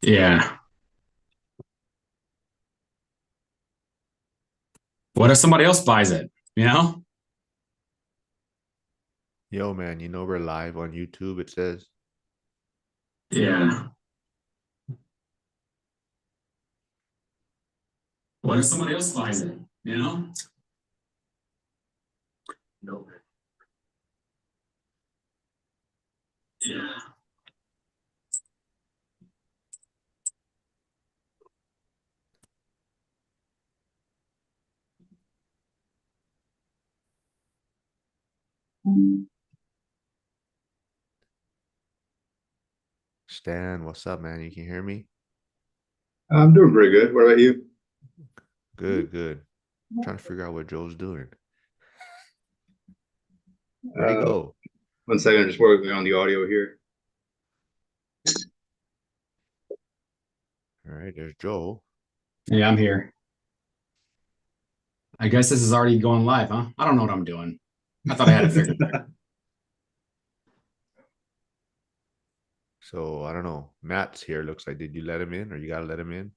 Yeah. What if somebody else buys it? You know? Yo, man, you know we're live on YouTube, it says. Yeah. What if somebody else buys it? You know? No. Yeah. Stan, what's up, man? You can hear me? I'm doing pretty good. What about you? Good, good. Trying to figure out what Joe's doing. Where'd he Uh, go? 1 second, I'm just working on the audio here. All right, there's Joe. Yeah, I'm here. I guess this is already going live, huh? I don't know what I'm doing. I thought I had it figured out. So I don't know. Matt's here. Looks like, did you let him in or you gotta let him in?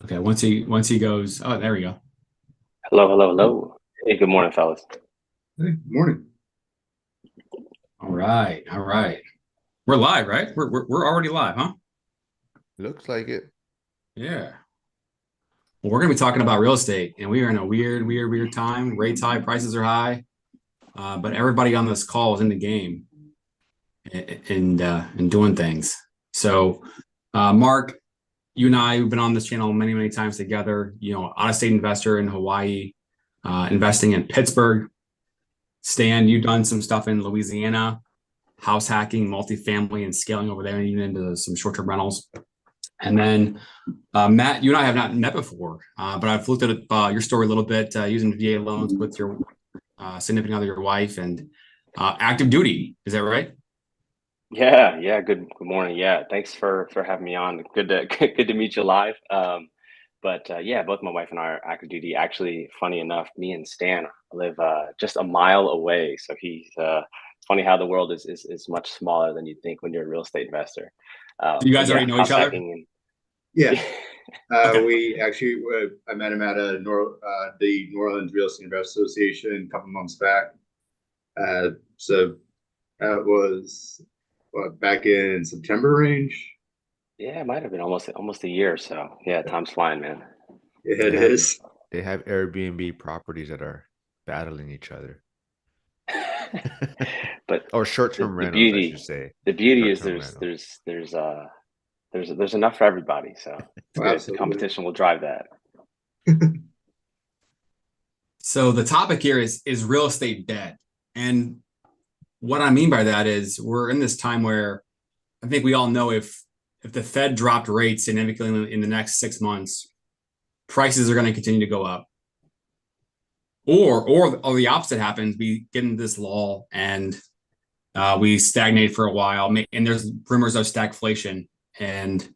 Okay, once he goes, oh, there we go. Hello, hello, hello. Hey, good morning, fellas. Hey, good morning. All right, all right. We're live, right? We're already live, huh? Looks like it. Yeah. Well, we're gonna be talking about real estate, and we are in a weird time. Rates high, prices are high, but everybody on this call is in the game and doing things. So, Mark, you and I have been on this channel many times together. You know, out-of-state investor in Hawaii, investing in Pittsburgh. Stan, you've done some stuff in Louisiana, house hacking, multifamily, and scaling over there, and even into some short-term rentals. And then Matt, you and I have not met before, but I've looked at your story a little bit using VA loans with your significant other, your wife, and active duty. Is that right? Yeah, yeah. Good morning. Yeah, thanks for having me on. Good to good to meet you live. But yeah, both my wife and I are active duty. Actually, funny enough, me and Stan live just a mile away. So he's it's funny how the world is much smaller than you think when you're a real estate investor. Do you But guys yeah, already know each house other? hacking Yeah, and Okay. we actually I met him at the New Orleans Real Estate Investors Association a couple months back. So that was back in September range. yeah, it might have been almost a year or so. Yeah, time's flying, man. Yeah, it They have is. they have Airbnb properties that are battling each other. But Or the, short-term the rentals, I should beauty say. the beauty is Short-term there's rentals. there's there's uh there's enough for everybody, so it's Oh, good. The absolutely. competition will drive that. So the topic here is real estate debt, and what I mean by that is we're in this time where I think we all know if the Fed dropped rates significantly in the next 6 months, prices are going to continue to go up. Or the opposite happens, we get into this lull and we stagnate for a while, and there's rumors of stagflation. And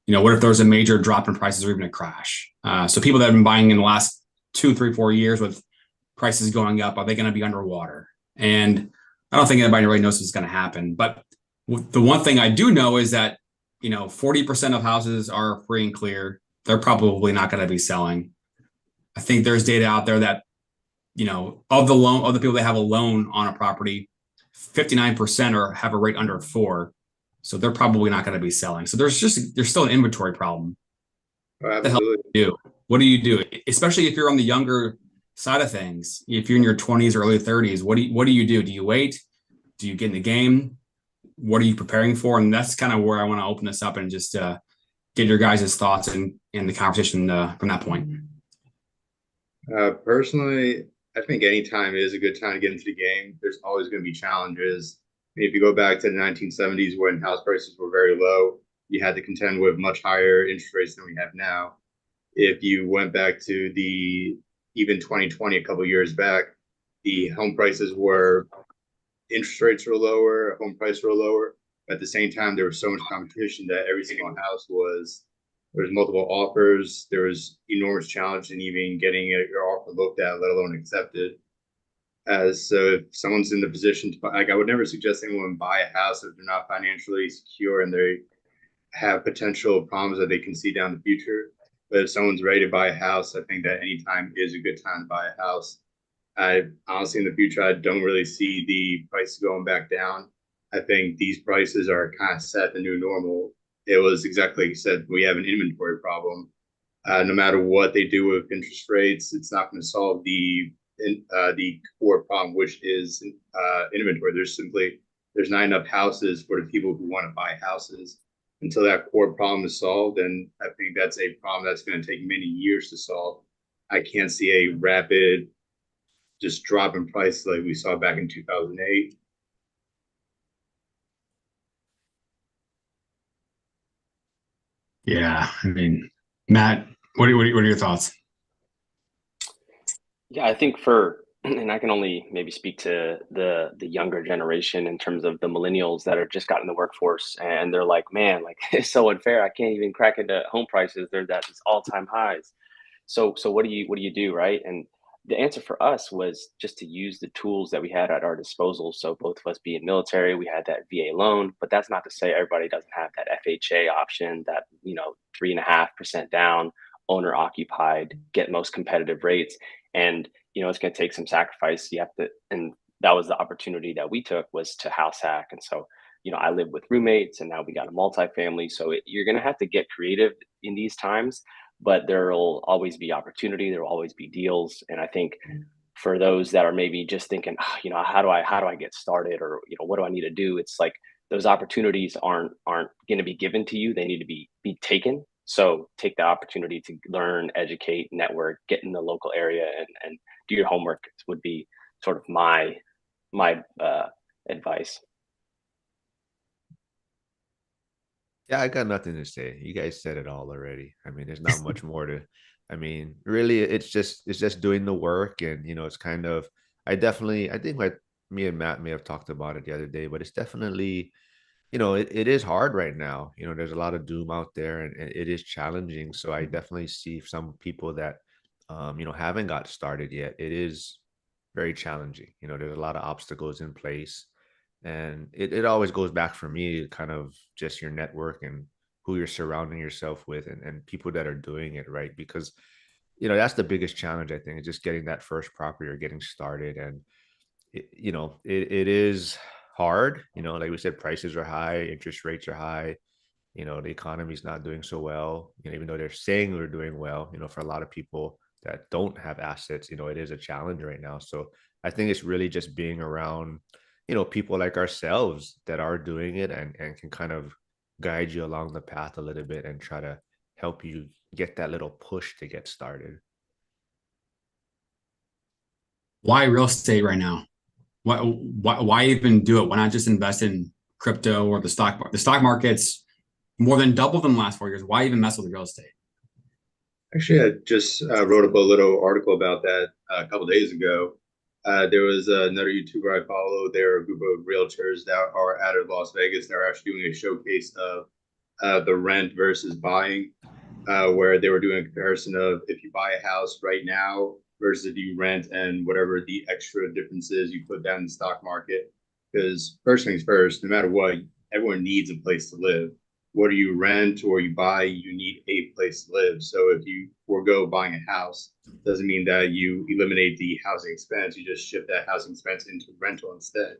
what if there's a major drop in prices or even a crash? So people that have been buying in the last 2, 3, 4 years with prices going up, are they going to be underwater? And I don't think anybody really knows what's going to happen. But the one thing I do know is that 40% of houses are free and clear. They're probably not going to be selling. I think there's data out there that of the people that have a loan on a property, 59% are have a rate under 4. So they're probably not going to be selling. So there's still an inventory problem. Oh, What the hell absolutely. do you do? What do you do? Especially if you're on the younger side of things. If you're in your 20s or early 30s, what do? Do you wait? Do you get in the game? What are you preparing for? And that's kind of where I want to open this up and just get your guys' thoughts and in the conversation from that point. Personally, I think any time is a good time to get into the game. There's always going to be challenges. I mean, if you go back to the 1970s when house prices were very low, you had to contend with much higher interest rates than we have now. If you went back to the even 2020, a couple of years back, the home prices were interest rates were lower, home prices were lower. But at the same time, there was so much competition that every single house was there was multiple offers. There was enormous challenge in even getting your offer looked at, let alone accepted. So if someone's in the position to buy, like I would never suggest anyone buy a house if they're not financially secure and they have potential problems that they can see down the future. But if someone's ready to buy a house, I think that any time is a good time to buy a house. I honestly, in the future, I don't really see the prices going back down. I think these prices are kind of set the new normal. It was exactly like you said, we have an inventory problem. No matter what they do with interest rates, it's not going to solve the core problem, which is inventory. There's not enough houses for the people who want to buy houses until that core problem is solved. And I think that's a problem that's going to take many years to solve. I can't see a rapid just drop in price like we saw back in 2008. Yeah, I mean, Matt, what are your thoughts? Yeah, I think and I can only maybe speak to the younger generation in terms of the millennials that are just got in the workforce and they're like, man, like it's so unfair. I can't even crack into home prices. They're at these all-time highs. So what do you do, right? And the answer for us was just to use the tools that we had at our disposal. So both of us being military, we had that VA loan, but that's not to say everybody doesn't have that FHA option, that 3.5% down, owner occupied, get most competitive rates. And it's going to take some sacrifice. You have to, and that was the opportunity that we took, was to house hack. And so, I live with roommates, and now we got a multifamily. So you're going to have to get creative in these times, but there'll always be opportunity. There will always be deals. And I think for those that are maybe just thinking, how do I get started, or what do I need to do? It's like those opportunities aren't going to be given to you. They need to be taken. So take the opportunity to learn, educate, network, get in the local area, and do your homework would be sort of my advice. Yeah, I got nothing to say. You guys said it all already. I mean, there's not much more to. I mean, really, it's just doing the work, and it's kind of. I think like me and Matt may have talked about it the other day, but it's definitely, it is hard right now. There's a lot of doom out there, and it is challenging. So I definitely see some people that, haven't got started yet. It is very challenging. There's a lot of obstacles in place, and it always goes back for me kind of just your network and who you're surrounding yourself with, and people that are doing it right, because that's the biggest challenge, I think, is just getting that first property or getting started. And it is hard. Like we said, prices are high, interest rates are high. The economy's not doing so well, even though they're saying we're doing well. For a lot of people that don't have assets, it is a challenge right now. So I think it's really just being around, people like ourselves that are doing it, and can kind of guide you along the path a little bit and try to help you get that little push to get started. Why real estate right now? Why even do it? Why not just invest in crypto or the stock market? The stock market's more than doubled in the last 4 years. Why even mess with real estate? Actually, I just wrote up a little article about that a couple days ago. There was another YouTuber I follow. There are a group of realtors that are out of Las Vegas. They're actually doing a showcase of the rent versus buying, where they were doing a comparison of if you buy a house right now versus if you rent, and whatever the extra differences you put down in the stock market. Because first things first, no matter what, everyone needs a place to live. Whether you rent or you buy, you need a place to live. So if you forego buying a house, doesn't mean that you eliminate the housing expense. You just shift that housing expense into rental instead.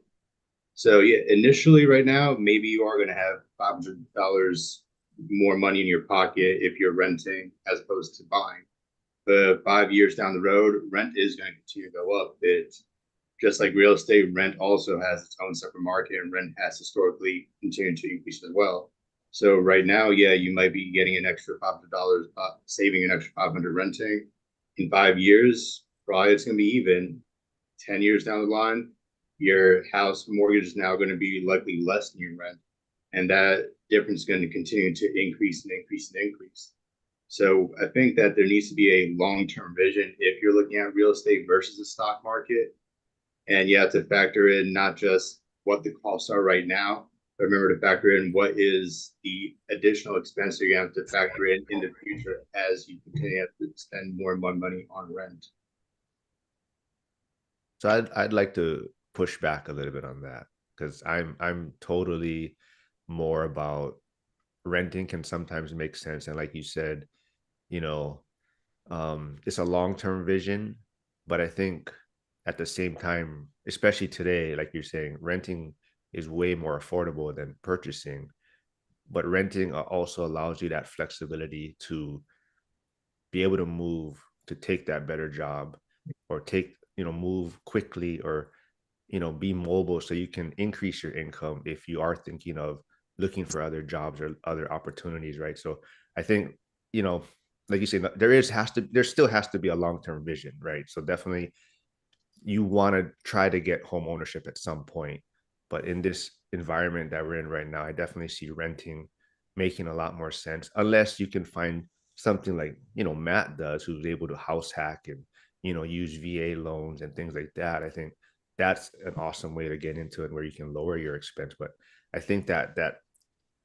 So yeah, initially right now, maybe you are going to have $500 more money in your pocket if you're renting as opposed to buying. But 5 years down the road, rent is going to continue to go up. It's just like real estate, rent also has its own separate market, and rent has historically continued to increase as well. So right now, yeah, you might be getting an extra $500, saving an extra 500 renting. In 5 years, probably it's going to be even. 10 years down the line, your house mortgage is now going to be likely less than your rent. And that difference is going to continue to increase and increase and increase. So I think that there needs to be a long-term vision if you're looking at real estate versus the stock market. And you have to factor in not just what the costs are right now, but remember to factor in what is the additional expense you're going to have to factor in the future as you continue to spend more and more money on rent. So I'd like to push back a little bit on that, because I'm totally more about renting can sometimes make sense. And like you said, you know, it's a long-term vision, but I think at the same time, especially today, like you're saying, renting is way more affordable than purchasing. But renting also allows you that flexibility to be able to move, to take that better job, or take, move quickly, or be mobile, so you can increase your income if you are thinking of looking for other jobs or other opportunities, right? So I think, you know like you say, there still has to be a long-term vision, right? So definitely you want to try to get home ownership at some point, but in this environment that we're in right now, I definitely see renting making a lot more sense, unless you can find something like, Matt does, who's able to house hack and, use VA loans and things like that. I think that's an awesome way to get into it, where you can lower your expense. But I think that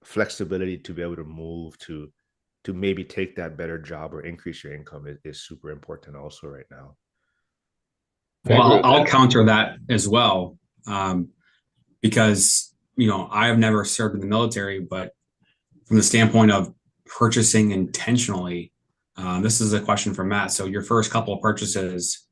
flexibility to be able to move to maybe take that better job or increase your income is super important also right now. Well, I'll counter that as well, because I have never served in the military, but from the standpoint of purchasing intentionally, this is a question for Matt. So your first couple of purchases,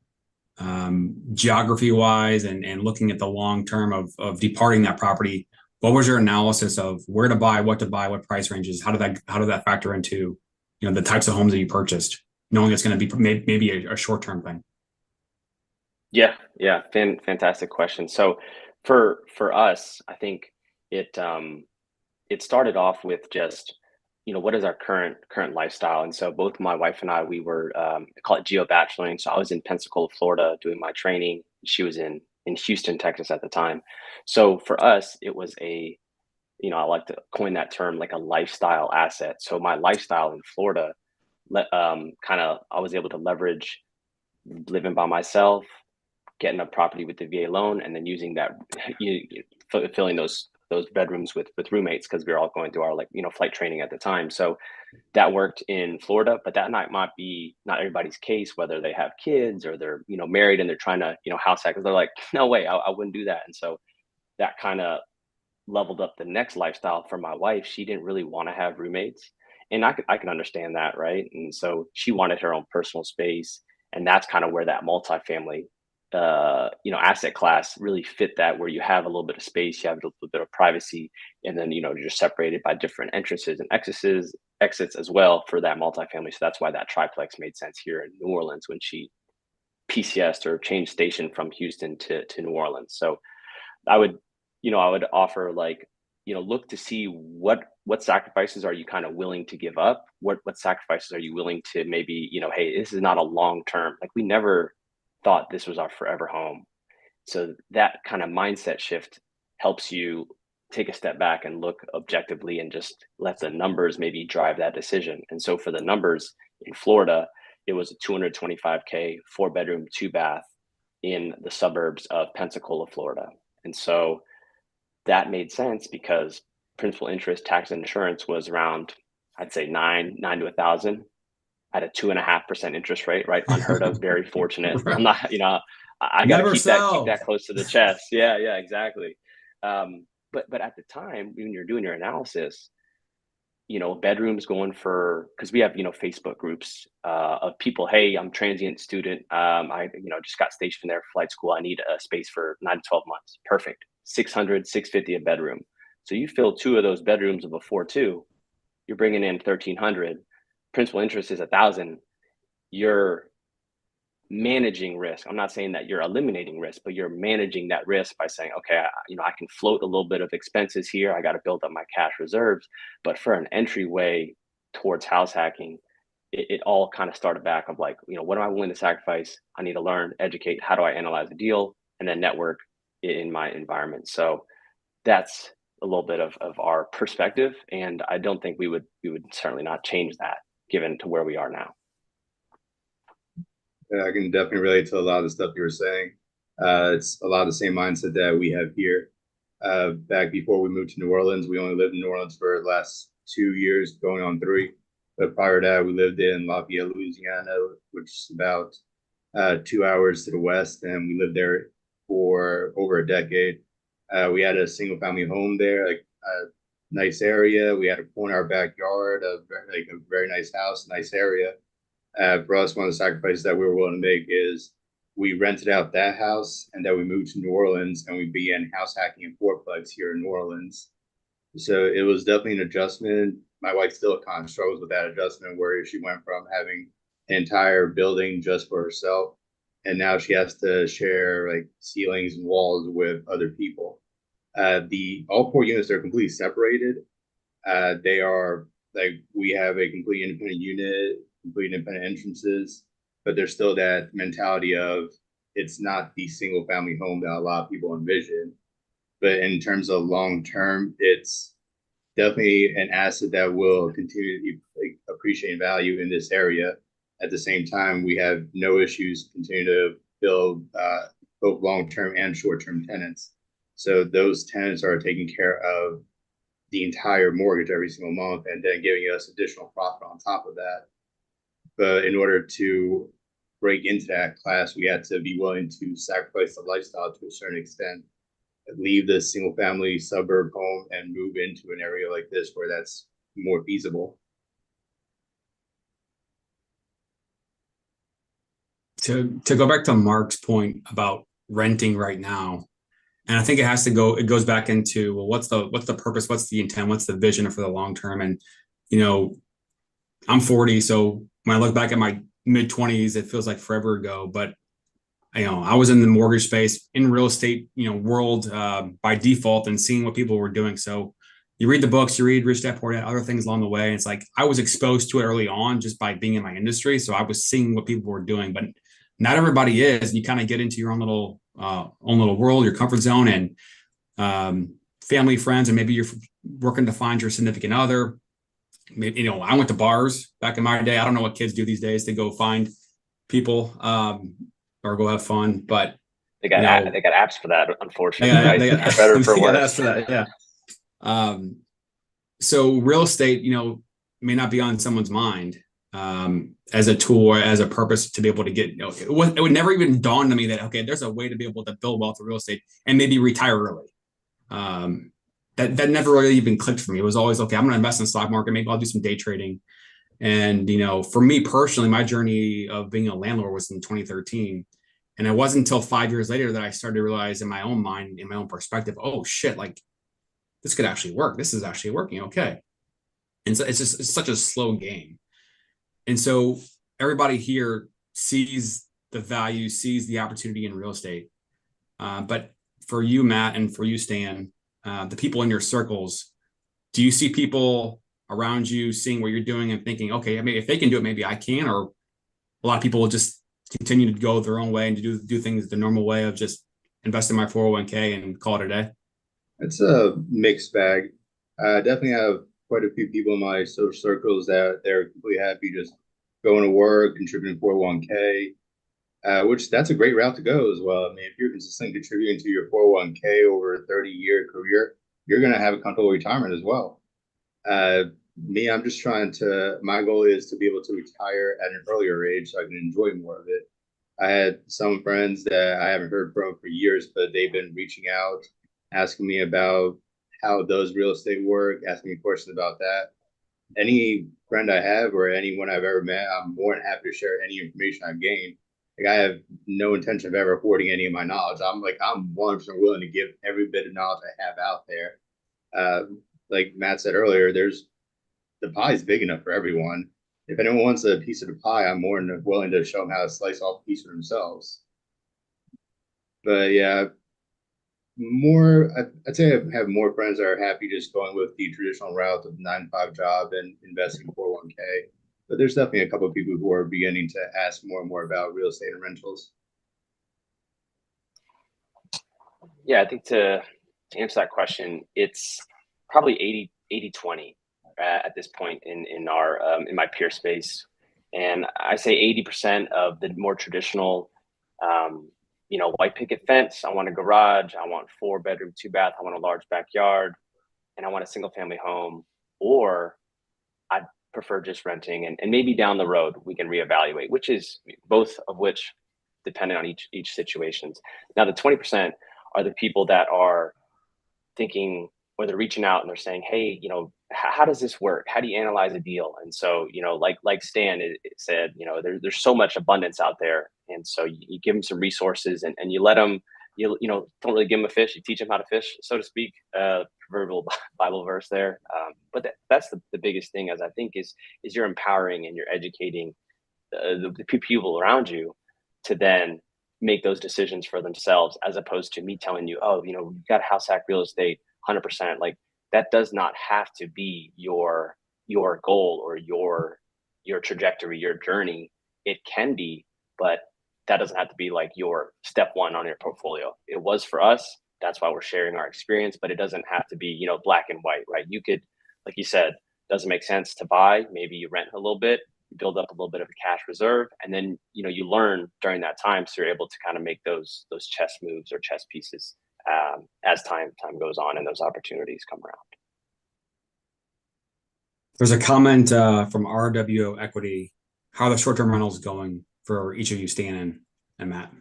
geography wise, and looking at the long term of departing that property, what was your analysis of where to buy, what price ranges? How did that factor into the types of homes that you purchased, knowing it's going to be maybe a short term thing? Yeah, fantastic question. So for us, I think it it started off with just, what is our current lifestyle? And so both my wife and I, we were call it geo-bacheloring. So I was in Pensacola, Florida, doing my training. She was in Houston, Texas at the time. So for us, it was I like to coin that term, like a lifestyle asset. So my lifestyle in Florida, I was able to leverage living by myself, getting a property with the VA loan, and then using that, filling those bedrooms with roommates, because we were all going through our flight training at the time. So that worked in Florida, but that might be not everybody's case, whether they have kids or they're married and they're trying to house hack, because they're like, no way, I wouldn't do that. And so that kind of leveled up the next lifestyle for my wife. She didn't really want to have roommates, and I can understand that, right? And so she wanted her own personal space, and that's kind of where that multifamily asset class really fit that, where you have a little bit of space, you have a little bit of privacy, and then you're separated by different entrances and exits as well for that multifamily. So that's why that triplex made sense here in New Orleans when she PCS'd or changed station from Houston to New Orleans. So I would offer, like, look to see what sacrifices are you kind of willing to give up? What sacrifices are you willing to maybe, hey, this is not a long term, like we never thought this was our forever home. So that kind of mindset shift helps you take a step back and look objectively and just let the numbers maybe drive that decision. And so for the numbers in Florida, it was a 225K, 4-bedroom, 2-bath in the suburbs of Pensacola, Florida. And so that made sense because principal, interest, tax, and insurance was around, I'd say nine to 1,000 at a 2.5% interest rate, right? Unheard of, very fortunate. Right. I'm not, I got to keep sell. that close to the chest. Yeah, exactly. But at the time, when you're doing your analysis, bedrooms going for, because we have, Facebook groups of people, hey, I'm transient student. I, just got stationed there for flight school. I need a space for 9 to 12 months. Perfect. 600, 650 a bedroom. So you fill 2 of those bedrooms of a 4.2, you're bringing in 1,300. Principal interest is 1,000. You're managing risk. I'm not saying that you're eliminating risk, but you're managing that risk by saying, okay, I can float a little bit of expenses here. I got to build up my cash reserves. But for an entryway towards house hacking, it all kind of started back of like, what am I willing to sacrifice? I need to learn, educate. How do I analyze a deal, and then network in my environment? So that's a little bit of our perspective. And I don't think we would certainly not change that given to where we are now. Yeah, I can definitely relate to a lot of the stuff you were saying. It's a lot of the same mindset that we have here. Back before we moved to New Orleans, we only lived in New Orleans for the last 2 years, going on 3. But prior to that, we lived in Lafayette, Louisiana, which is about 2 hours to the west, and we lived there for over a decade. We had a single family home there, like a nice area. We had a pool in our backyard, a very nice house, nice area. For us, one of the sacrifices that we were willing to make is we rented out that house and then we moved to New Orleans and we began house hacking in fourplex here in New Orleans. So it was definitely an adjustment. My wife still kind of struggles with that adjustment where she went from having an entire building just for herself, and now she has to share like ceilings and walls with other people. The all four units are completely separated. They are like we have a complete independent unit, complete independent entrances, but there's still that mentality of it's not the single family home that a lot of people envision. But in terms of long term, it's definitely an asset that will continue to like, appreciate value in this area. At the same time, we have no issues continue to build both long term and short term tenants. So those tenants are taking care of the entire mortgage every single month and then giving us additional profit on top of that. But in order to break into that class, we had to be willing to sacrifice the lifestyle to a certain extent, leave the single family suburb home and move into an area like this where that's more feasible. To go back to Mark's point about renting right now, and I think it goes back into, well, what's the purpose, what's the intent, what's the vision for the long term? And I'm 40, so when I look back at my mid 20s, it feels like forever ago, but I was in the mortgage space, in real estate, world by default, and seeing what people were doing. So you read the books, you read Rich Dad Poor Dad, other things along the way. And it's like I was exposed to it early on just by being in my industry. So I was seeing what people were doing, but not everybody is. You kind of get into your own little world, your comfort zone, and family, friends, and maybe you're working to find your significant other. Maybe, I went to bars back in my day. I don't know what kids do these days to go find people. Or go have fun, but they got apps for that, unfortunately. They got better for worse. Apps for that, yeah. So real estate, may not be on someone's mind as a tool or as a purpose to be able to get. It would never even dawn to me that there's a way to be able to build wealth of real estate and maybe retire early. That never really even clicked for me. It was always I'm going to invest in the stock market. Maybe I'll do some day trading. And, for me personally, my journey of being a landlord was in 2013. And it wasn't until 5 years later that I started to realize in my own mind, in my own perspective, oh shit, like this could actually work. This is actually working. Okay. And so it's such a slow game. And so everybody here sees the value, sees the opportunity in real estate. But for you, Matt, and for you, Stan, the people in your circles, do you see people around you seeing what you're doing and thinking, okay, I mean, if they can do it, maybe I can? Or a lot of people will just continue to go their own way and to do things the normal way of just invest in my 401k and call it a day? It's a mixed bag. I definitely have quite a few people in my social circles that they're completely happy just going to work, contributing 401k, which that's a great route to go as well. I mean, if you're consistently contributing to your 401k over a 30-year career, you're going to have a comfortable retirement as well. Me, I'm just my goal is to be able to retire at an earlier age so I can enjoy more of it. I had some friends that I haven't heard from for years, but they've been reaching out, asking me about how does real estate work, asking me questions about that. Any friend I have or anyone I've ever met, I'm more than happy to share any information I've gained. Like I have no intention of ever hoarding any of my knowledge. I'm 100% willing to give every bit of knowledge I have out there. Like Matt said earlier, the pie is big enough for everyone. If anyone wants a piece of the pie, I'm more than willing to show them how to slice off a piece for themselves. But yeah, I'd say I have more friends that are happy just going with the traditional route of 9-to-5 job and investing in 401k. But there's definitely a couple of people who are beginning to ask more and more about real estate and rentals. Yeah, I think to answer that question, it's probably 80-20 at this point in our in my peer space. And I say 80% of the more traditional white picket fence. I want a garage. I want 4-bedroom, 2-bath. I want a large backyard, and I want a single family home. Or I prefer just renting, and maybe down the road we can reevaluate, both of which dependent on each situations. Now the 20% are the people that are thinking, or they're reaching out and they're saying, hey, you know, how does this work? How do you analyze a deal? And so, you know, like Stan it said, you know, there's so much abundance out there. And so you give them some resources, and you let them, you know, don't really give them a fish. You teach them how to fish, so to speak, proverbial Bible verse there. But that's the biggest thing, as I think, is you're empowering and you're educating the people around you to then make those decisions for themselves, as opposed to me telling you, oh, you know, you've got house hack real estate 100%. Like, that does not have to be your goal or your trajectory, your journey. It can be, but that doesn't have to be like your step one on your portfolio. It was for us. That's why we're sharing our experience, but it doesn't have to be, you know, black and white, right? You could, like you said, doesn't make sense to buy. Maybe you rent a little bit, build up a little bit of a cash reserve, and then, you know, you learn during that time, so you're able to kind of make those chess moves or chess pieces as time goes on and those opportunities come around. There's a comment from RWO Equity. How are the short-term rentals going for each of you, Stan and Matt?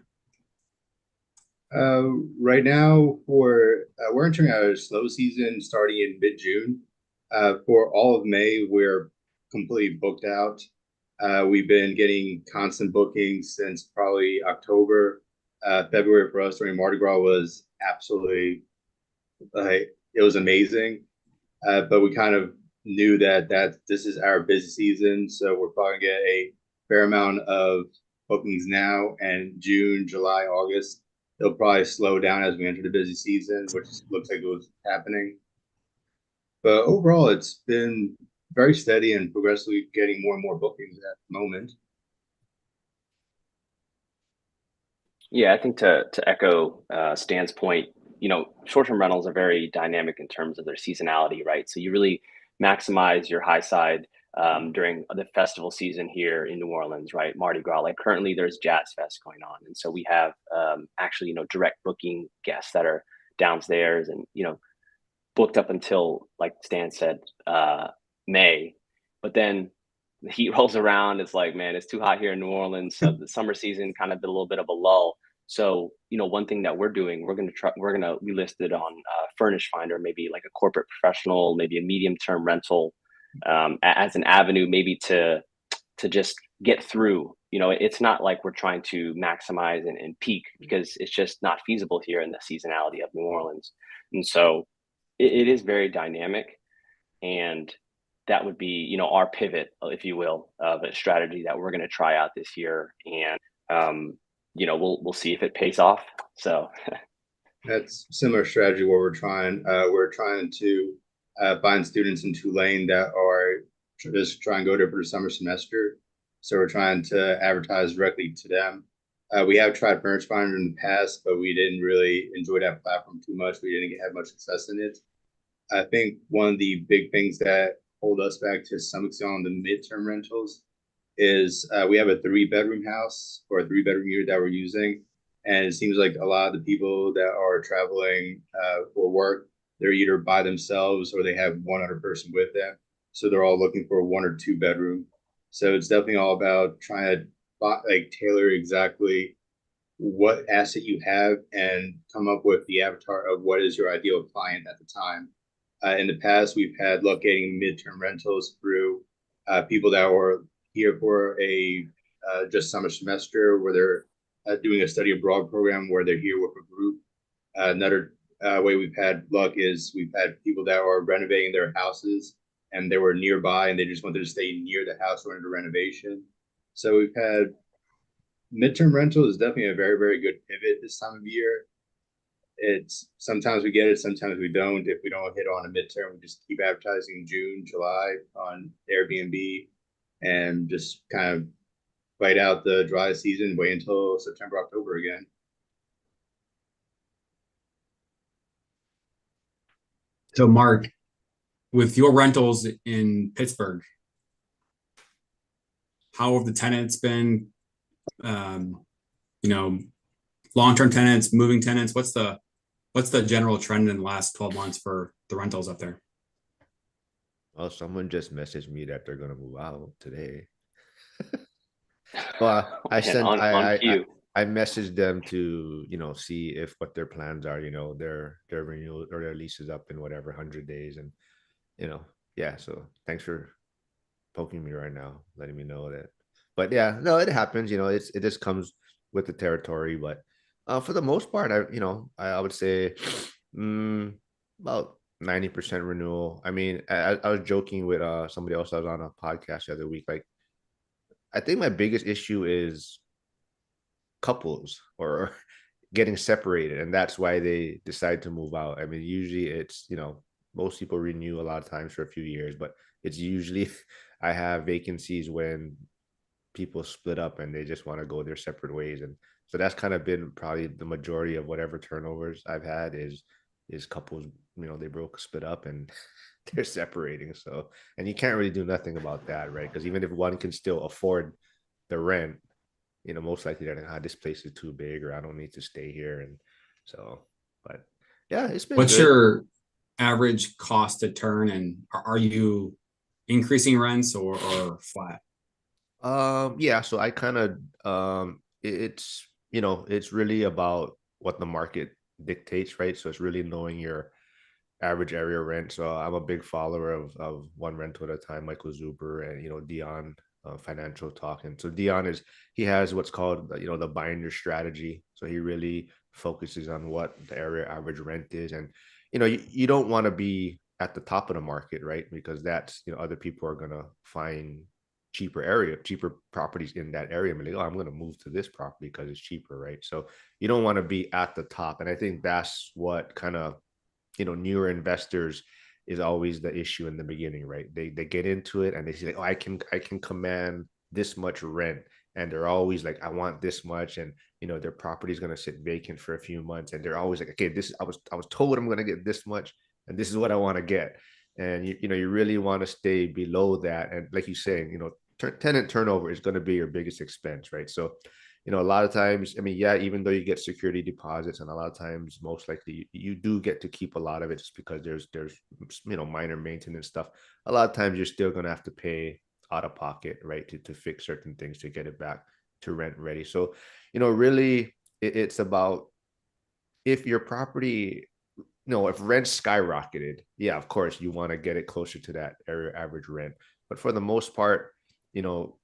Right now, we're entering a slow season starting in mid-June. For all of May, we're completely booked out. We've been getting constant bookings since probably October. February for us during Mardi Gras was absolutely, it was amazing. But we kind of knew that this is our busy season, so we're probably gonna get a fair amount of bookings now, and June, July, August, it'll probably slow down as we enter the busy season, which looks like it was happening. But overall, it's been very steady and progressively getting more and more bookings at the moment. Yeah, I think to echo Stan's point, you know, short-term rentals are very dynamic in terms of their seasonality, right? So you really maximize your high side during the festival season here in New Orleans, right? Mardi Gras. Like, currently there's Jazz Fest going on, and so we have actually, you know, direct booking guests that are downstairs and, you know, booked up until, like Stan said, May. But then the heat rolls around. It's like, man, it's too hot here in New Orleans. So the summer season kind of did a little bit of a lull. So, you know, one thing that we're doing, we listed on Furnish Finder, maybe like a corporate professional, maybe a medium term rental as an avenue, maybe to just get through. You know, it's not like we're trying to maximize and peak, because it's just not feasible here in the seasonality of New Orleans. And so it is very dynamic, and that would be, you know, our pivot, if you will, of a strategy that we're going to try out this year. And you know, we'll see if it pays off. So that's similar strategy where we're trying to find students in Tulane that are just trying to go there for the summer semester. So we're trying to advertise directly to them. We have tried Furnish Finder in the past, but we didn't really enjoy that platform too much. We didn't have much success in it. I think one of the big things that hold us back to some extent on the midterm rentals is we have a 3-bedroom house or a 3-bedroom unit that we're using. And it seems like a lot of the people that are traveling for work, they're either by themselves or they have one other person with them. So they're all looking for a 1 or 2 bedroom. So it's definitely all about trying to tailor exactly what asset you have and come up with the avatar of what is your ideal client at the time. In the past, we've had luck getting midterm rentals through people that were here for a just summer semester, where they're doing a study abroad program where they're here with a group. Another way we've had luck is we've had people that are renovating their houses and they were nearby and they just wanted to stay near the house during the renovation. So we've had midterm rental is definitely a very, very good pivot this time of year. It's sometimes we get it, sometimes we don't. If we don't hit on a midterm, we just keep advertising June, July on Airbnb and just kind of bite out the dry season, wait until September, October again. So Mark, with your rentals in Pittsburgh, how have the tenants been? You know, long-term tenants, moving tenants. What's the general trend in the last 12 months for the rentals up there? Well, someone just messaged me that they're gonna move out today. Well, on cue. I messaged them to, see if what their plans are, their renewal or their lease is up in whatever 100 days. And, yeah, so thanks for poking me right now, letting me know that. But yeah, no, it happens, it just comes with the territory. But for the most part, I would say about 90% renewal. I mean, I was joking with somebody else. I was on a podcast the other week. Like, I think my biggest issue is couples or getting separated, and that's why they decide to move out. I mean, usually it's, most people renew a lot of times for a few years, but it's usually I have vacancies when people split up and they just want to go their separate ways. And so that's kind of been probably the majority of whatever turnovers I've had is couples, they broke, split up, and they're separating. So, and you can't really do nothing about that, right? Because even if one can still afford the rent, most likely they're like, this place is too big, or I don't need to stay here. And so, but yeah, it's been What's good. your average cost to turn, and are you increasing rents or flat? Yeah, so I kind of it's it's really about what the market dictates, right? So it's really knowing your average area rent. So I'm a big follower of One Rental at a Time, Michael Zuber, and Dion, Financial Talk. And so Dion he has what's called the binder strategy. So he really focuses on what the area average rent is. And you don't want to be at the top of the market, right? Because that's other people are gonna find cheaper properties in that area. I'm like, oh, I'm gonna move to this property because it's cheaper, right? So you don't want to be at the top. And I think that's what kind of newer investors is always the issue in the beginning, right? They get into it and they say like, oh, I can command this much rent, and they're always like, I want this much. And their property is going to sit vacant for a few months, and they're always like, okay, this I was told I'm going to get this much, and this is what I want to get. And you really want to stay below that. And like you saying, tenant turnover is going to be your biggest expense, right? So a lot of times, I mean, yeah, even though you get security deposits, and a lot of times, most likely you do get to keep a lot of it just because there's minor maintenance stuff. A lot of times you're still going to have to pay out of pocket, right, to fix certain things to get it back to rent ready. So really it's about, if your property, if rent skyrocketed, yeah, of course you want to get it closer to that area average rent. But for the most part,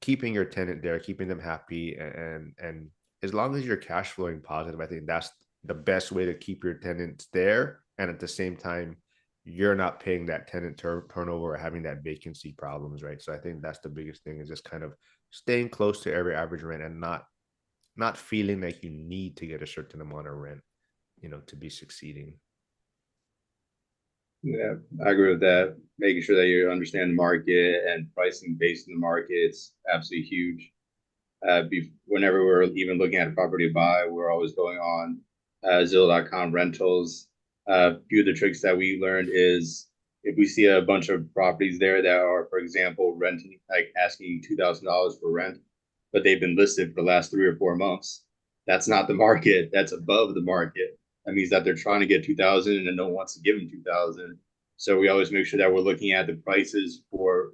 keeping your tenant there, keeping them happy, and as long as you're cash flowing positive, I think that's the best way to keep your tenants there. And at the same time, you're not paying that tenant turnover or having that vacancy problems, right? So I think that's the biggest thing, is just kind of staying close to every average rent, and not feeling like you need to get a certain amount of rent, to be succeeding. Yeah, I agree with that. Making sure that you understand the market and pricing based on the market, it's absolutely huge. Whenever we're even looking at a property to buy, we're always going on Zillow.com rentals. A few of the tricks that we learned is, if we see a bunch of properties there that are, for example, renting, like asking $2,000 for rent, but they've been listed for the last 3 or 4 months, that's not the market. That's above the market. That means that they're trying to get 2,000 and no one wants to give them 2,000. So we always make sure that we're looking at the prices for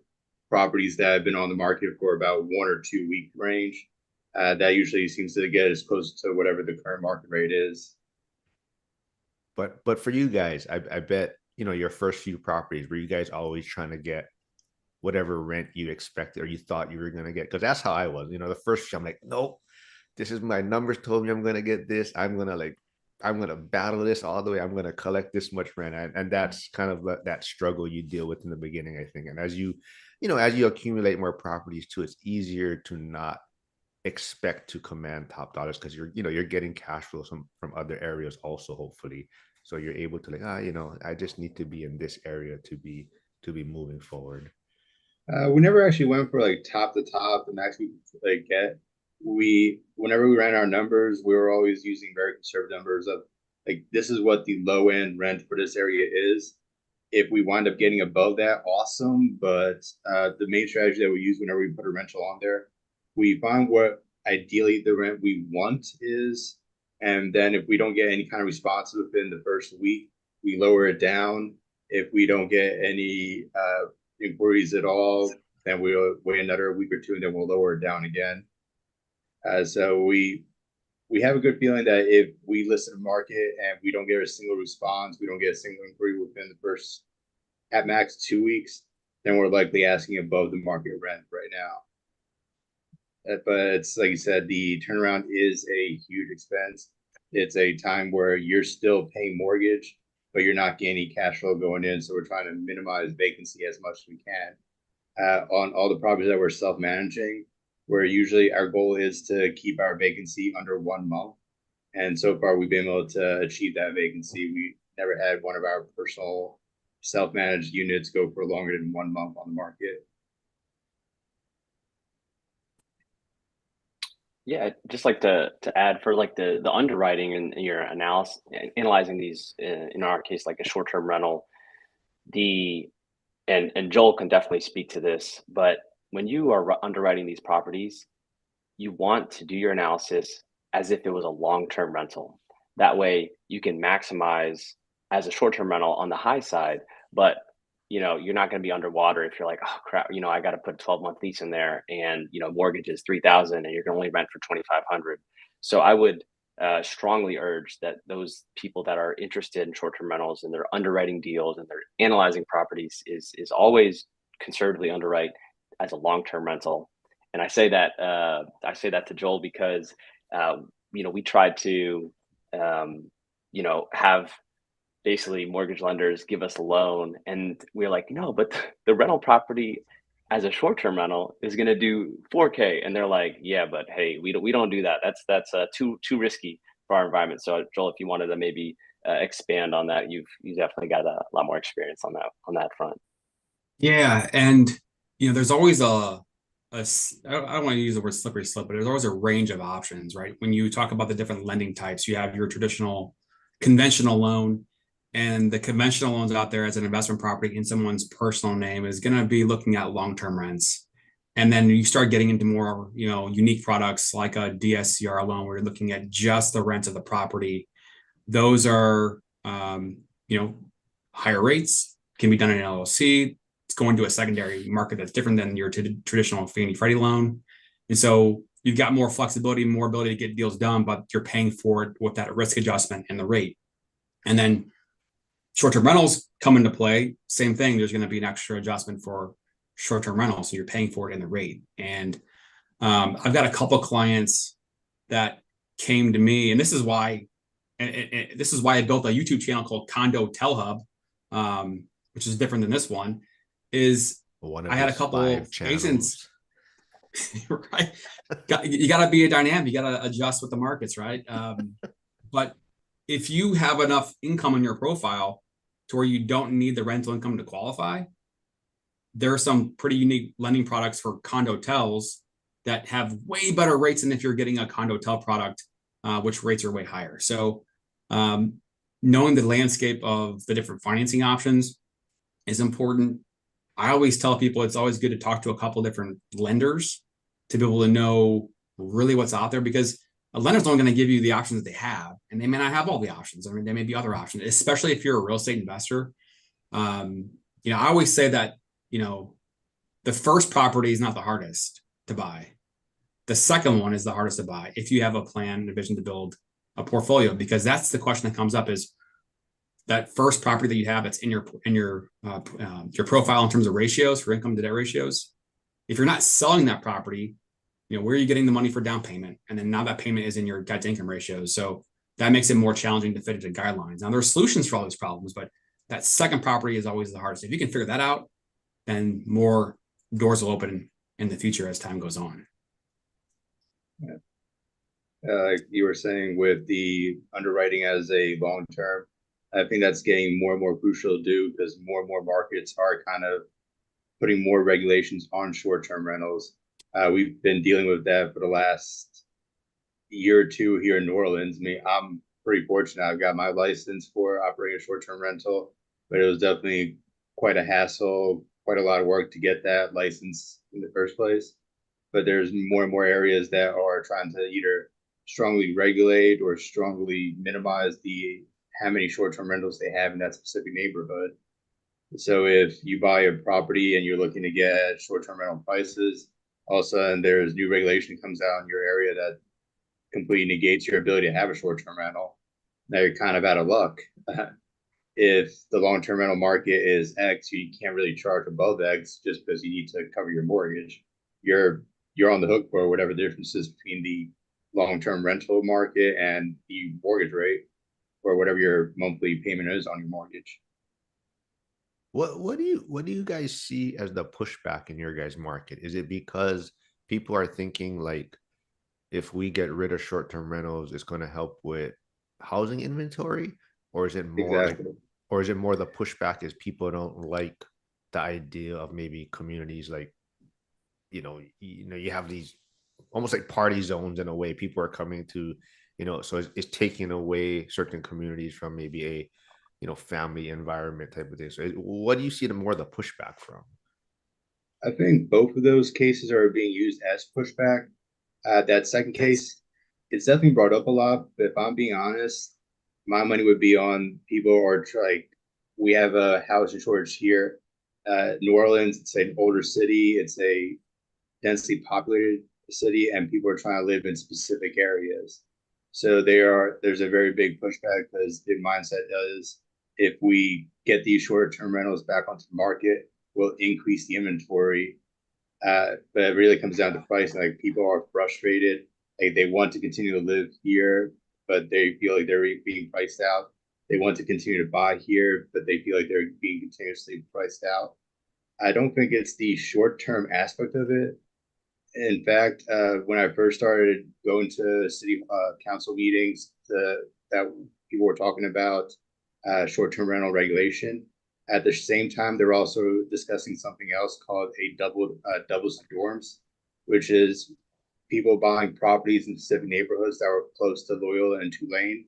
properties that have been on the market for about 1 or 2 week range. That usually seems to get as close to whatever the current market rate is. But for you guys, I bet your first few properties, were you guys always trying to get whatever rent you expected or you thought you were going to get? Because that's how I was. The first year I'm like, nope, this is my numbers told me I'm going to get this. I'm going to battle this all the way. I'm going to collect this much rent. And that's kind of that struggle you deal with in the beginning, I think. And as you accumulate more properties too, it's easier to not expect to command top dollars, because you're getting cash flows from other areas also, hopefully. So you're able to like, I just need to be in this area to be moving forward. We never actually went for like top to top, the max we like get. Whenever we ran our numbers, we were always using very conservative numbers of like, this is what the low end rent for this area is. If we wind up getting above that, awesome. But the main strategy that we use whenever we put a rental on there, we find what ideally the rent we want is, and then if we don't get any kind of response within the first week, we lower it down. If we don't get any inquiries at all, then we'll wait another week or two, and then we'll lower it down again. So we we have a good feeling that if we list a market and we don't get a single response, we don't get a single inquiry within the first, at max 2 weeks, then we're likely asking above the market rent right now. But it's like you said, the turnaround is a huge expense. It's a time where you're still paying mortgage, but you're not gaining cash flow going in. So we're trying to minimize vacancy as much as we can. On all the properties that we're self-managing, where usually our goal is to keep our vacancy under 1 month. And so far we've been able to achieve that vacancy. We never had one of our personal self-managed units go for longer than 1 month on the market. Yeah, just like to add for like the underwriting and your analysis, analyzing these in our case like a short-term rental, and Joel can definitely speak to this, but when you are underwriting these properties, you want to do your analysis as if it was a long-term rental. That way you can maximize as a short-term rental on the high side, but you're not going to be underwater if you're like, oh crap, I got to put a 12-month lease in there, and mortgage is 3,000 and you're going to only rent for 2,500. So I would strongly urge that those people that are interested in short-term rentals and they're underwriting deals and they're analyzing properties is always conservatively underwrite as a long-term rental. And I say that to Joel because we tried to have basically mortgage lenders give us a loan, and we're like, no, but the rental property as a short-term rental is going to do 4K, and they're like, yeah, but hey, we don't do that. That's too risky for our environment. So Joel, if you wanted to maybe expand on that, you've definitely got a lot more experience on that front. Yeah, and there's always I don't want to use the word slippery slope, but there's always a range of options, right? When you talk about the different lending types, you have your traditional conventional loan, and the conventional loans out there as an investment property in someone's personal name is going to be looking at long-term rents. And then you start getting into more, unique products like a DSCR loan where you're looking at just the rent of the property. Those are, higher rates, can be done in an LLC. It's going to a secondary market that's different than your traditional Fannie Freddie loan. And so you've got more flexibility, more ability to get deals done, but you're paying for it with that risk adjustment and the rate. And then short-term rentals come into play. Same thing. There's going to be an extra adjustment for short-term rentals, so you're paying for it in the rate. And I've got a couple of clients that came to me, and this is why I built a YouTube channel called Condo Tell Hub, which is different than this one. I had a couple of agents. Right? You got to be a dynamic. You got to adjust with the markets, right? But if you have enough income in your profile to where you don't need the rental income to qualify, there are some pretty unique lending products for condo tells that have way better rates than if you're getting a condo tell product, which rates are way higher. So knowing the landscape of the different financing options is important. I always tell people it's always good to talk to a couple different lenders to be able to know really what's out there, because a lender's only going to give you the options that they have, and they may not have all the options. I mean, there may be other options, especially if you're a real estate investor. I always say that, the first property is not the hardest to buy. The second one is the hardest to buy if you have a plan and a vision to build a portfolio, because that's the question that comes up is that first property that you have that's in your profile in terms of ratios for income to debt ratios. If you're not selling that property, where are you getting the money for down payment? And then now that payment is in your debt to income ratios. So that makes it more challenging to fit into guidelines. Now there are solutions for all these problems, but that second property is always the hardest. If you can figure that out, then more doors will open in the future as time goes on. You were saying with the underwriting as a long term, I think that's getting more and more crucial to do because more and more markets are kind of putting more regulations on short-term rentals. We've been dealing with that for the last year or two here in New Orleans. I mean, I'm pretty fortunate. I've got my license for operating a short-term rental, but it was definitely quite a hassle, quite a lot of work to get that license in the first place. But there's more and more areas that are trying to either strongly regulate or strongly minimize how many short-term rentals they have in that specific neighborhood. So if you buy a property and you're looking to get short-term rental prices, all of a sudden there's new regulation comes out in your area that completely negates your ability to have a short-term rental. Now you're kind of out of luck. If the long-term rental market is X, you can't really charge above X just because you need to cover your mortgage. You're on the hook for whatever the difference is between the long-term rental market and the mortgage rate, or whatever your monthly payment is on your mortgage. What do you guys see as the pushback in your guys' market? Is it because people are thinking like, if we get rid of short-term rentals, it's going to help with housing inventory, or is it more Exactly. or is it more the pushback is people don't like the idea of maybe communities like, you have these almost like party zones in a way. People are coming to, so it's taking away certain communities from maybe a, family environment type of thing. So what do you see the more the pushback from? I think both of those cases are being used as pushback. That second case, it's definitely brought up a lot, but if I'm being honest, my money would be on people are like, we have a housing shortage here. New Orleans, it's an older city, it's a densely populated city, and people are trying to live in specific areas. So there's a very big pushback because the mindset is, if we get these short-term rentals back onto the market, we'll increase the inventory. But it really comes down to price. Like, people are frustrated. Like, they want to continue to live here, but they feel like they're being priced out. They want to continue to buy here, but they feel like they're being continuously priced out. I don't think it's the short-term aspect of it. In fact, when I first started going to city council meetings, that people were talking about short-term rental regulation. At the same time, they're also discussing something else called a double storms, which is people buying properties in specific neighborhoods that were close to Loyola and Tulane,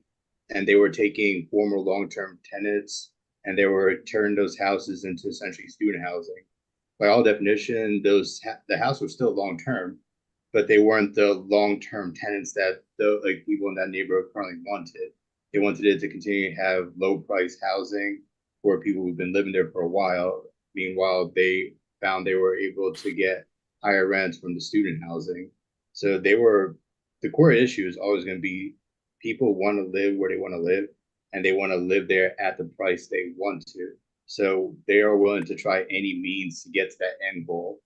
and they were taking former long-term tenants and they were turning those houses into essentially student housing. By all definition, the house was still long-term, but they weren't the long-term tenants that the people in that neighborhood currently wanted. They wanted it to continue to have low-priced housing for people who've been living there for a while. Meanwhile, they found they were able to get higher rents from the student housing. So the core issue is always going to be, people want to live where they want to live, and they want to live there at the price they want to. So they are willing to try any means to get to that end goal.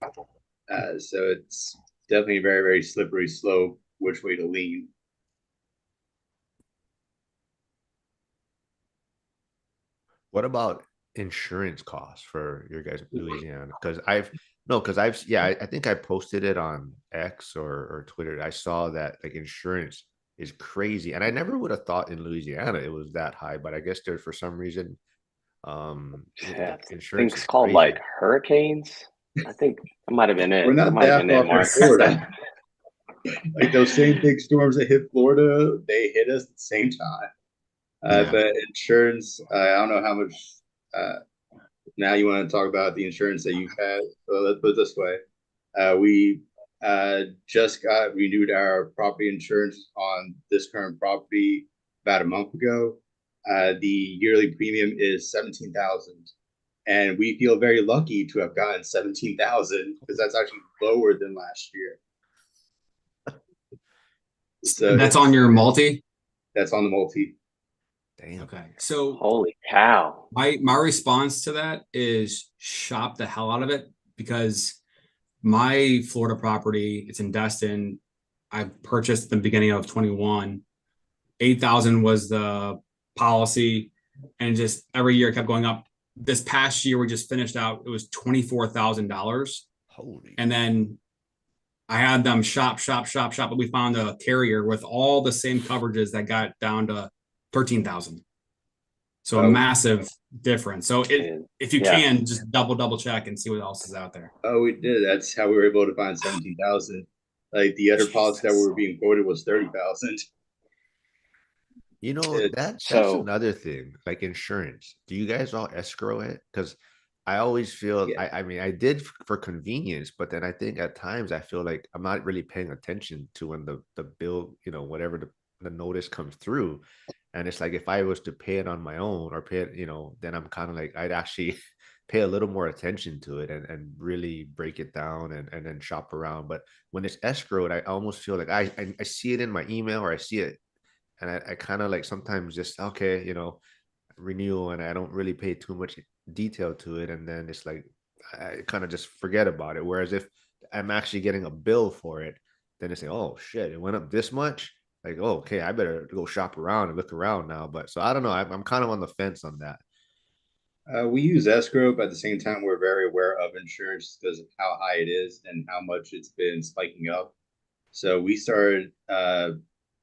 So it's definitely a very, very slippery slope which way to lean. What about insurance costs for your guys in Louisiana? Because I think I posted it on X or Twitter. I saw that like insurance is crazy, and I never would have thought in Louisiana it was that high, but I guess there for some reason, Yeah, insurance things is called crazy. like hurricanes. I think that might have been it. We're not that far from Florida. Like, those same big storms that hit Florida, they hit us at the same time. Yeah. But insurance, I don't know how much. Now you want to talk about the insurance that you've had. So let's put it this way: we just got renewed our property insurance on this current property about a month ago. The yearly premium is 17,000, and we feel very lucky to have gotten 17,000 because that's actually lower than last year. So That's on your multi? That's on the multi. Damn. Okay. So Holy cow. my response to that is shop the hell out of it, because my Florida property, it's in Destin. I purchased at the beginning of 21. 8,000 was the policy, and just every year it kept going up. This past year we just finished out, it was $24,000. Holy. And then I had them shop, but we found a carrier with all the same coverages that got down to 13,000. So a massive difference. So if you can, just double check and see what else is out there. Oh, we did. That's how we were able to find 17,000. Like, the other policy that we were being quoted was 30,000. That's another thing, like insurance. Do you guys all escrow it? Because I always feel, I mean, I did for convenience, but then I think at times I feel like I'm not really paying attention to when the bill, whatever the notice comes through. And it's like, if I was to pay it on my own or pay it, then I'm kind of like, I'd actually pay a little more attention to it and really break it down and then shop around. But when it's escrowed, I almost feel like I see it in my email, or I see it, and I kind of like sometimes just, okay, renewal, and I don't really pay too much detail to it, and then it's like I kind of just forget about it. Whereas if I'm actually getting a bill for it, then it's like, oh shit, it went up this much. Like, oh, okay, I better go shop around and look around now. But so I don't know. I'm kind of on the fence on that. We use escrow, but at the same time, we're very aware of insurance because of how high it is and how much it's been spiking up. So we started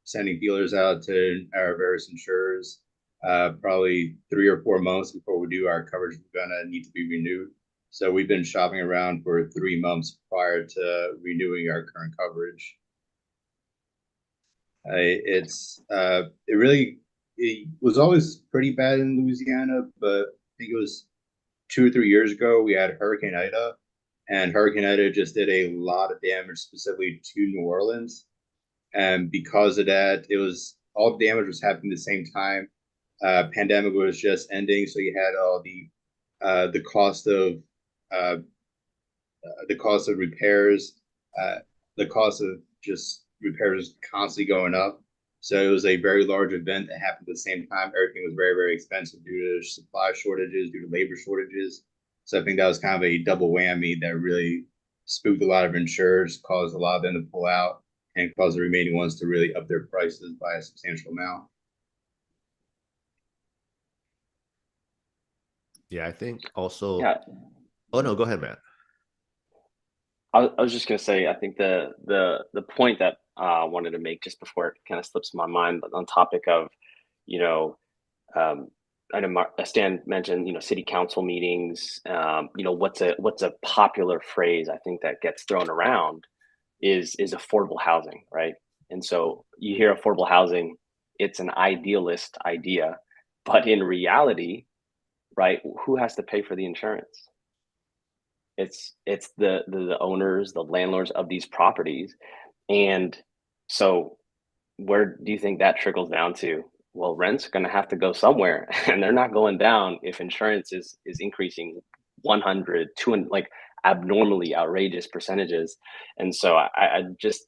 sending feelers out to our various insurers probably 3 or 4 months before we do our coverage. We're gonna need to be renewed. So we've been shopping around for 3 months prior to renewing our current coverage. It was always pretty bad in Louisiana, but I think it was 2 or 3 years ago we had Hurricane Ida, and Hurricane Ida just did a lot of damage specifically to New Orleans. And because of that, it was all the damage was happening at the same time. Pandemic was just ending, so you had all the cost of repairs, the cost of just repairs constantly going up. So it was a very large event that happened at the same time. Everything was very, very expensive due to supply shortages, due to labor shortages. So I think that was kind of a double whammy that really spooked a lot of insurers, caused a lot of them to pull out, and caused the remaining ones to really up their prices by a substantial amount. Yeah, I think also. Yeah. Oh no, go ahead, man. I was just gonna say, I think the point that I wanted to make just before it kind of slips my mind on topic of, I know Stan mentioned, city council meetings. What's a popular phrase I think that gets thrown around is affordable housing, right? And so you hear affordable housing, it's an idealist idea, but in reality, right, who has to pay for the insurance? It's the owners, the landlords of these properties. And so where do you think that trickles down to? Well, rent's going to have to go somewhere, and they're not going down if insurance is increasing 100, 200, like abnormally outrageous percentages. And so I just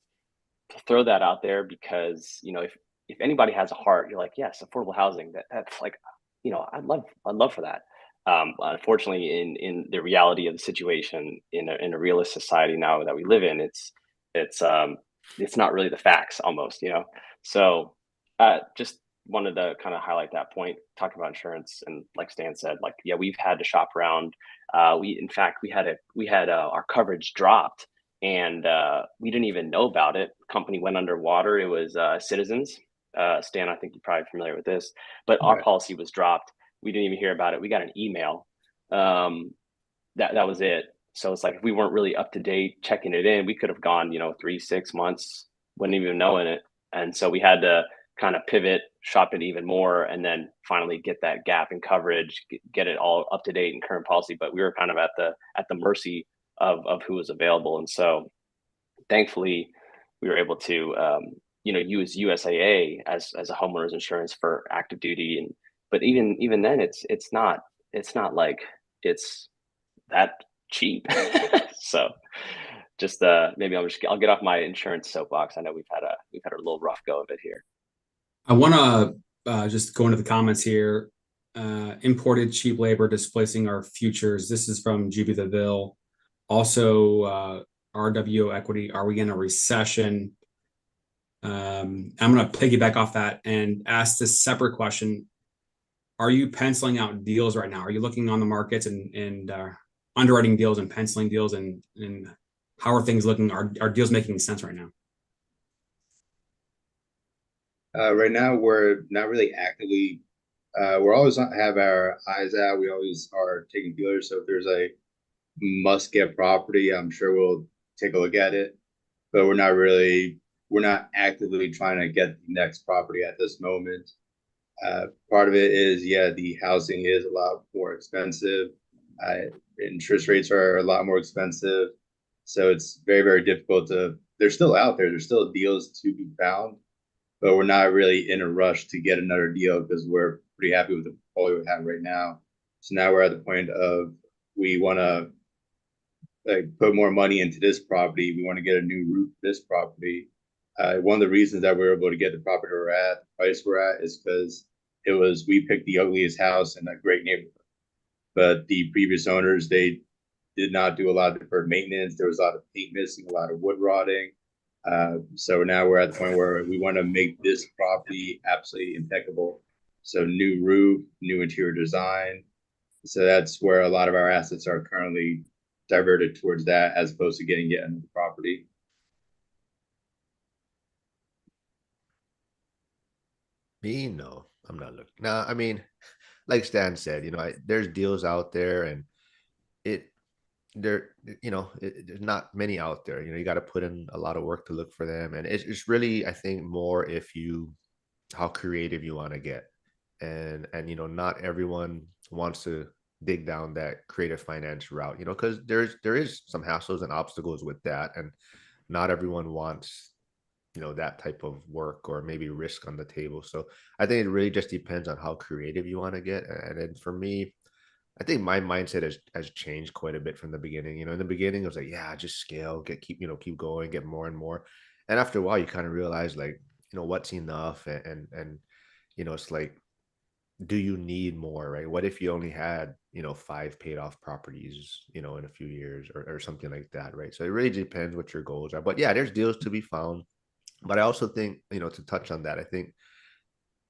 throw that out there because, if anybody has a heart, you're like, yes, affordable housing, that's like, I'd love for that. Unfortunately, in the reality of the situation in a realist society now that we live in, it's not really the facts almost, So just wanted to kind of highlight that point, talking about insurance, and like Stan said, like, yeah, we've had to shop around. In fact, we had our coverage dropped, and we didn't even know about it. Company went underwater. It was Citizens. Stan, I think you're probably familiar with this, but our policy was dropped. We didn't even hear about it. We got an email. That was it. So it's like, if we weren't really up to date checking it in, we could have gone, 3-6 months, wouldn't even knowing it. And so we had to kind of pivot, shop it even more, and then finally get that gap in coverage, get it all up to date in current policy. But we were kind of at the mercy of who was available. And so thankfully we were able to use USAA as a homeowner's insurance for active duty. But even then, it's not like it's that cheap. So just maybe I'll get off my insurance soapbox. I know we've had a little rough go of it here. I want to just go into the comments here. Imported cheap labor displacing our futures. This is from GB the Ville. Also, RWO equity. Are we in a recession? I'm going to piggyback off that and ask this separate question. Are you penciling out deals right now? Are you looking on the markets and underwriting deals and penciling deals, and how are things looking? Are deals making sense right now? Right now, we're not really actively. We're always have our eyes out. We always are taking dealers. So if there's a must-get property, I'm sure we'll take a look at it. But we're not actively trying to get the next property at this moment. Part of it is, the housing is a lot more expensive. Interest rates are a lot more expensive. So it's very, very difficult they're still out there. There's still deals to be found, but we're not really in a rush to get another deal because we're pretty happy with the portfolio we have right now. So now we're at the point of we want to like put more money into this property. We want to get a new roof for this property. One of the reasons that we were able to get the property we're at, the price we're at, is because we picked the ugliest house in a great neighborhood. But the previous owners, they did not do a lot of deferred maintenance. There was a lot of paint missing, a lot of wood rotting. So now we're at the point where we want to make this property absolutely impeccable. So new roof, new interior design. So that's where a lot of our assets are currently diverted towards that, as opposed to getting yet another property. Me, no, I'm not looking. Now, I mean, like Stan said, there's deals out there, and it there, there's not many out there. You got to put in a lot of work to look for them, and it's really, I think, more if you how creative you want to get, and not everyone wants to dig down that creative finance route, because there is some hassles and obstacles with that, and not everyone wants that type of work or maybe risk on the table. So I think it really just depends on how creative you want to get. And then for me, I think my mindset has changed quite a bit from the beginning. In the beginning, it was like, yeah, just scale, keep going, get more and more. And after a while, you kind of realize, like, what's enough, and it's like, do you need more, right? What if you only had 5 paid off properties in a few years, or something like that, right? So it really depends what your goals are. But yeah, there's deals to be found. But I also think, to touch on that, I think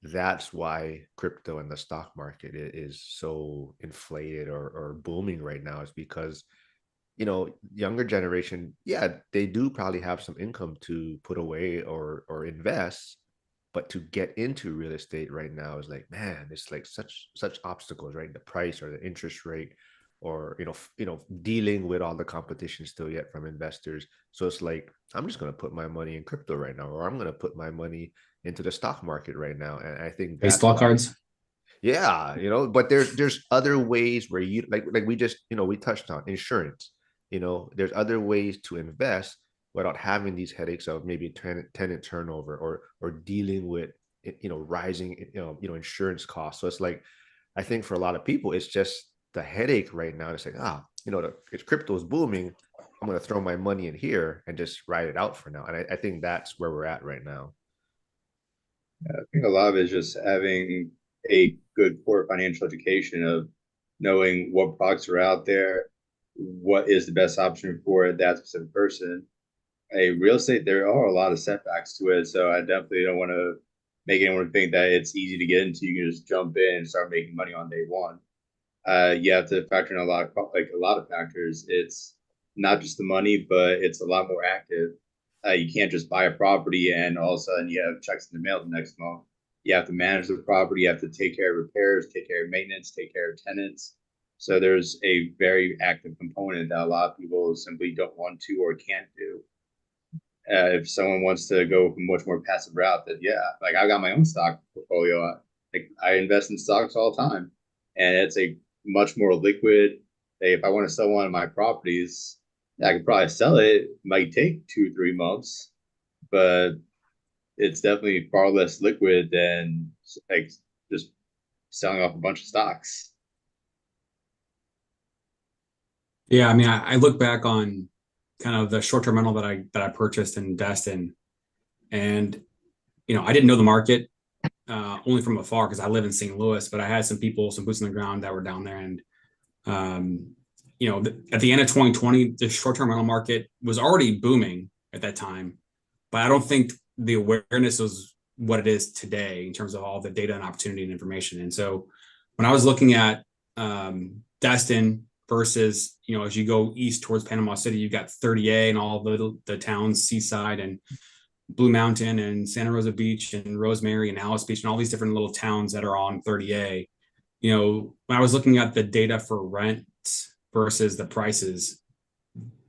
that's why crypto and the stock market is so inflated or booming right now, is because younger generation, yeah, they do probably have some income to put away or invest, but to get into real estate right now is like, man, it's like such obstacles, right? The price or the interest rate, or dealing with all the competition still yet from investors. So it's like, I'm just going to put my money in crypto right now, or I'm going to put my money into the stock market right now. And I think baseball cards. Yeah, but there's other ways where you like we just, we touched on insurance. There's other ways to invest without having these headaches of maybe tenant turnover, or dealing with rising insurance costs. So it's like, I think for a lot of people, it's just the headache right now. It's like, if crypto is booming, I'm going to throw my money in here and just ride it out for now. And I think that's where we're at right now. I think a lot of it is just having a good core financial education of knowing what products are out there, what is the best option for that specific person. Real estate, there are a lot of setbacks to it, so I definitely don't want to make anyone think that it's easy to get into. You can just jump in and start making money on day one. You have to factor in a lot of factors. It's not just the money, but it's a lot more active. You can't just buy a property and all of a sudden you have checks in the mail the next month. You have to manage the property. You have to take care of repairs, take care of maintenance, take care of tenants. So there's a very active component that a lot of people simply don't want to or can't do. If someone wants to go a much more passive route, that yeah, like I got my own stock portfolio. I invest in stocks all the time, and it's a much more liquid. If I want to sell one of my properties, I could probably sell it. It might take 2-3 months, but it's definitely far less liquid than like just selling off a bunch of stocks. Yeah, I mean, I look back on kind of the short-term rental that I purchased and invest in, and I didn't know the market only from afar because I live in St. Louis, but I had some boots on the ground that were down there, and at the end of 2020, the short-term rental market was already booming at that time, but I don't think the awareness was what it is today in terms of all the data and opportunity and information. And so when I was looking at Destin versus, as you go east towards Panama City, you've got 30A and all the towns, Seaside and Blue Mountain and Santa Rosa Beach and Rosemary and Alice Beach and all these different little towns that are on 30A. When I was looking at the data for rents versus the prices,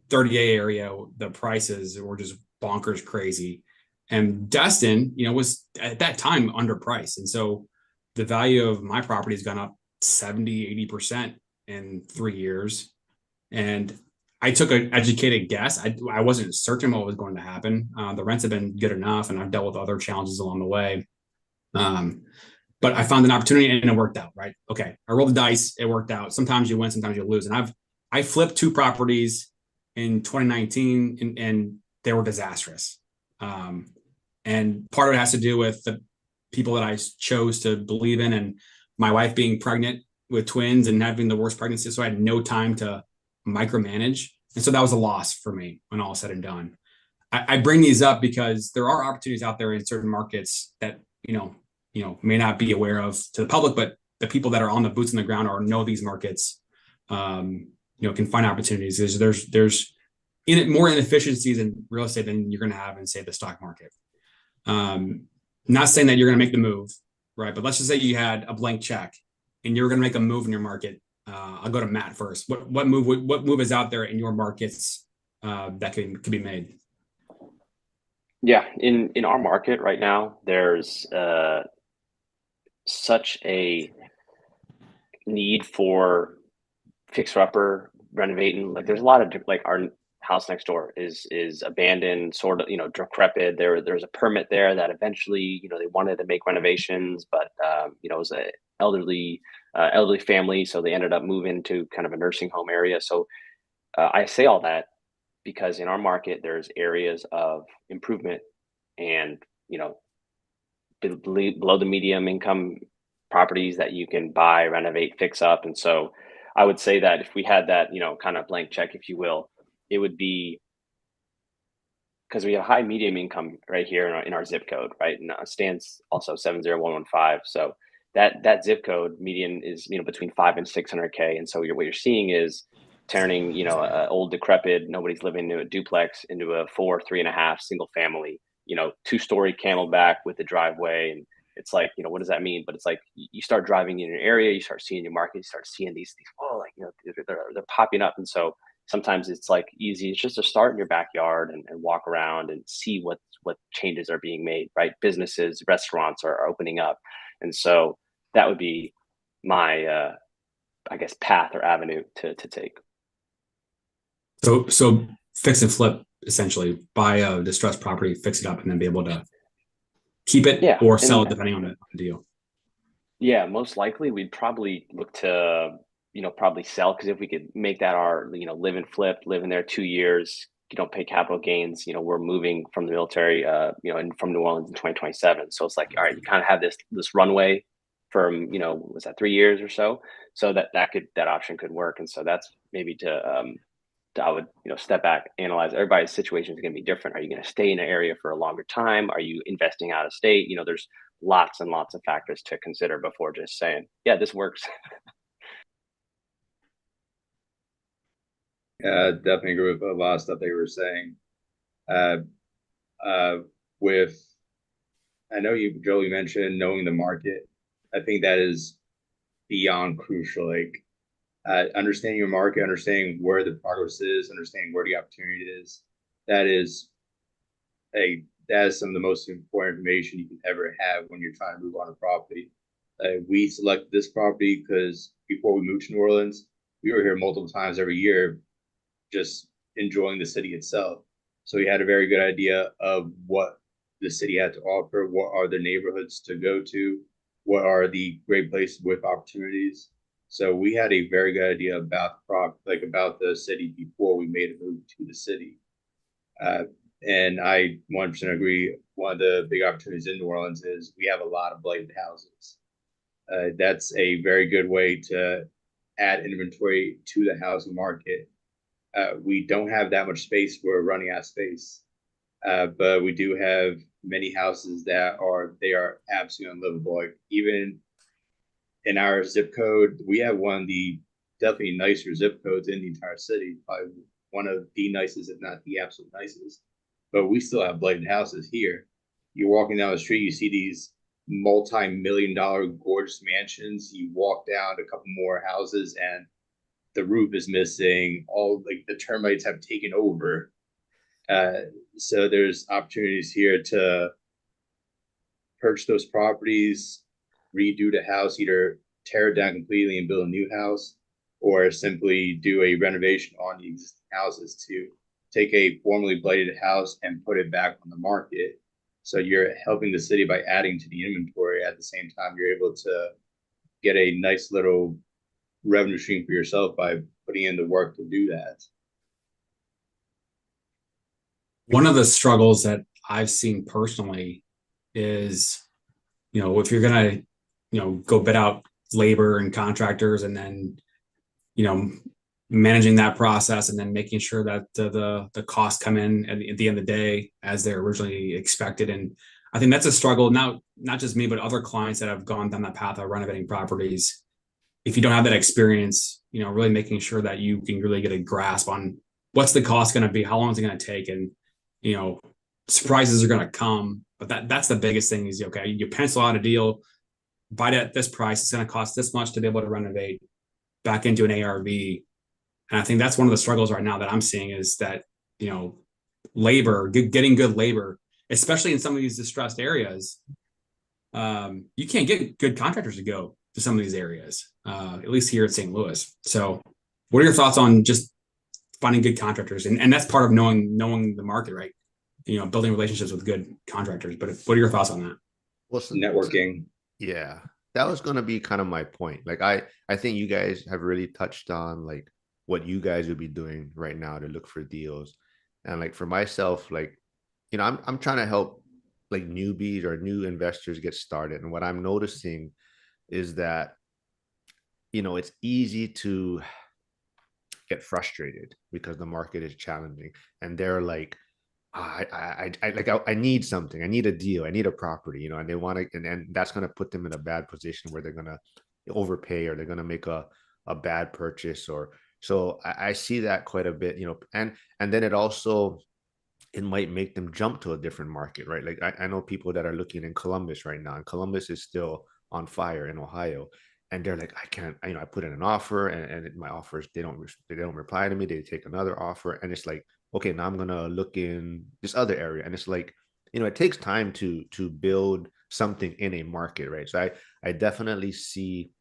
30A area, the prices were just bonkers crazy. And Destin, was at that time underpriced. And so the value of my property has gone up 70-80% in 3 years. And I took an educated guess. I wasn't certain what was going to happen. The rents have been good enough, and I've dealt with other challenges along the way. But I found an opportunity and it worked out, right? Okay, I rolled the dice, it worked out. Sometimes you win, sometimes you lose. And I flipped 2 properties in 2019 and they were disastrous. And part of it has to do with the people that I chose to believe in, and my wife being pregnant with twins and having the worst pregnancy. So I had no time to micromanage. And so that was a loss for me when all said and done. I bring these up because there are opportunities out there in certain markets that, may not be aware of to the public, but the people that are on the boots on the ground or know these markets, can find opportunities. There's more inefficiencies in real estate than you're going to have in, say, the stock market. Not saying that you're going to make the move, right? But let's just say you had a blank check and you're going to make a move in your market. I'll go to Matt first. What move is out there in your markets that could be made? Yeah, in our market right now, there's such a need for fixer-upper renovating. Like there's a lot of like our house next door is abandoned, sort of, decrepit. There's a permit there that eventually, they wanted to make renovations, but it was a elderly family, so they ended up moving to kind of a nursing home area. So I say all that because in our market there's areas of improvement and below the medium income properties that you can buy, renovate, fix up. And so I would say that if we had that, kind of blank check, if you will, it would be because we have high medium income right here in our zip code, right? And Stan's also 70115. So that zip code median is, between 500 and 600K. And so what you're seeing is turning, a old decrepit, nobody's living in a duplex into a 3.5 single family, 2-story Camelback with a driveway. And it's like, what does that mean? But it's like you start driving in your area, you start seeing your market, you start seeing these they're popping up. And so sometimes it's like easy, it's just to start in your backyard and walk around and see what changes are being made, right? Businesses, restaurants are opening up. And so that would be my I guess path or avenue to take. So fix and flip, essentially buy a distressed property, fix it up, and then be able to keep it or sell it depending on the deal. Yeah, most likely we'd probably look to, probably sell, because if we could make that our, live and flip, live in there 2 years, you don't pay capital gains. We're moving from the military, and from New Orleans in 2027. So it's like, all right, you kind of have this runway from, was that 3 years or so? So that option could work. And so that's maybe I would, step back, analyze. Everybody's situation is going to be different. Are you going to stay in an area for a longer time? Are you investing out of state? There's lots and lots of factors to consider before just saying, yeah, this works. Yeah, definitely agree with a lot of stuff they were saying. I know Joey mentioned knowing the market. I think that is beyond crucial. Like understanding your market, understanding where the progress is, understanding where the opportunity is. That is some of the most important information you can ever have when you're trying to move on a property. We selected this property because before we moved to New Orleans, we were here multiple times every year, just enjoying the city itself. So we had a very good idea of what the city had to offer, what are the neighborhoods to go to, what are the great places with opportunities. So we had a very good idea about the city before we made a move to the city. And I 100% agree. One of the big opportunities in New Orleans is we have a lot of blighted houses. That's a very good way to add inventory to the housing market. We don't have that much space. We're running out of space. But we do have many houses that are absolutely unlivable. Like even in our zip code, we have one of the definitely nicer zip codes in the entire city, probably one of the nicest, if not the absolute nicest. But we still have blighted houses here. You're walking down the street, you see these multi-million-dollar gorgeous mansions. You walk down a couple more houses and the roof is missing. All like the termites have taken over. So there's opportunities here to purchase those properties, redo the house, either tear it down completely and build a new house, or simply do a renovation on the existing houses to take a formerly blighted house and put it back on the market. So you're helping the city by adding to the inventory. At the same time, you're able to get a nice little revenue stream for yourself by putting putting in the work to do that. One of the struggles that I've seen personally is, if you're gonna, go bid out labor and contractors, and then, managing that process, and then making sure that the costs come in at the end of the day as they're originally expected. And I think that's a struggle, not just me, but other clients that have gone down that path of renovating properties. If you don't have that experience, really making sure that you can really get a grasp on what's the cost going to be, how long is it going to take, and surprises are going to come. But that's the biggest thing is, okay, you pencil out a deal, buy it at this price, it's going to cost this much to be able to renovate back into an ARV. And I think that's one of the struggles right now that I'm seeing is that, labor, getting good labor, especially in some of these distressed areas, you can't get good contractors to go to some of these areas, at least here at St. Louis. So what are your thoughts on just finding good contractors? And that's part of knowing the market, right? Building relationships with good contractors. But what are your thoughts on that? Well, so Networking. yeah, that was going to be kind of my point. Like, I think you guys have really touched on like what you guys would be doing right now to look for deals. And like for myself, like, I'm trying to help like newbies or new investors get started. And what I'm noticing is that, it's easy to get frustrated because the market is challenging, and they're like, I need something, I need a deal, I need a property, and they want to, and that's going to put them in a bad position where they're going to overpay, or they're going to make a bad purchase. Or so I see that quite a bit, and then it might make them jump to a different market, right? Like I know people that are looking in Columbus right now, and Columbus is still on fire in Ohio. And they're like, I can't, I put in an offer, and my offers, they don't reply to me. They take another offer. And it's like, okay, now I'm going to look in this other area. And it's like, it takes time to build something in a market, right? So I definitely see,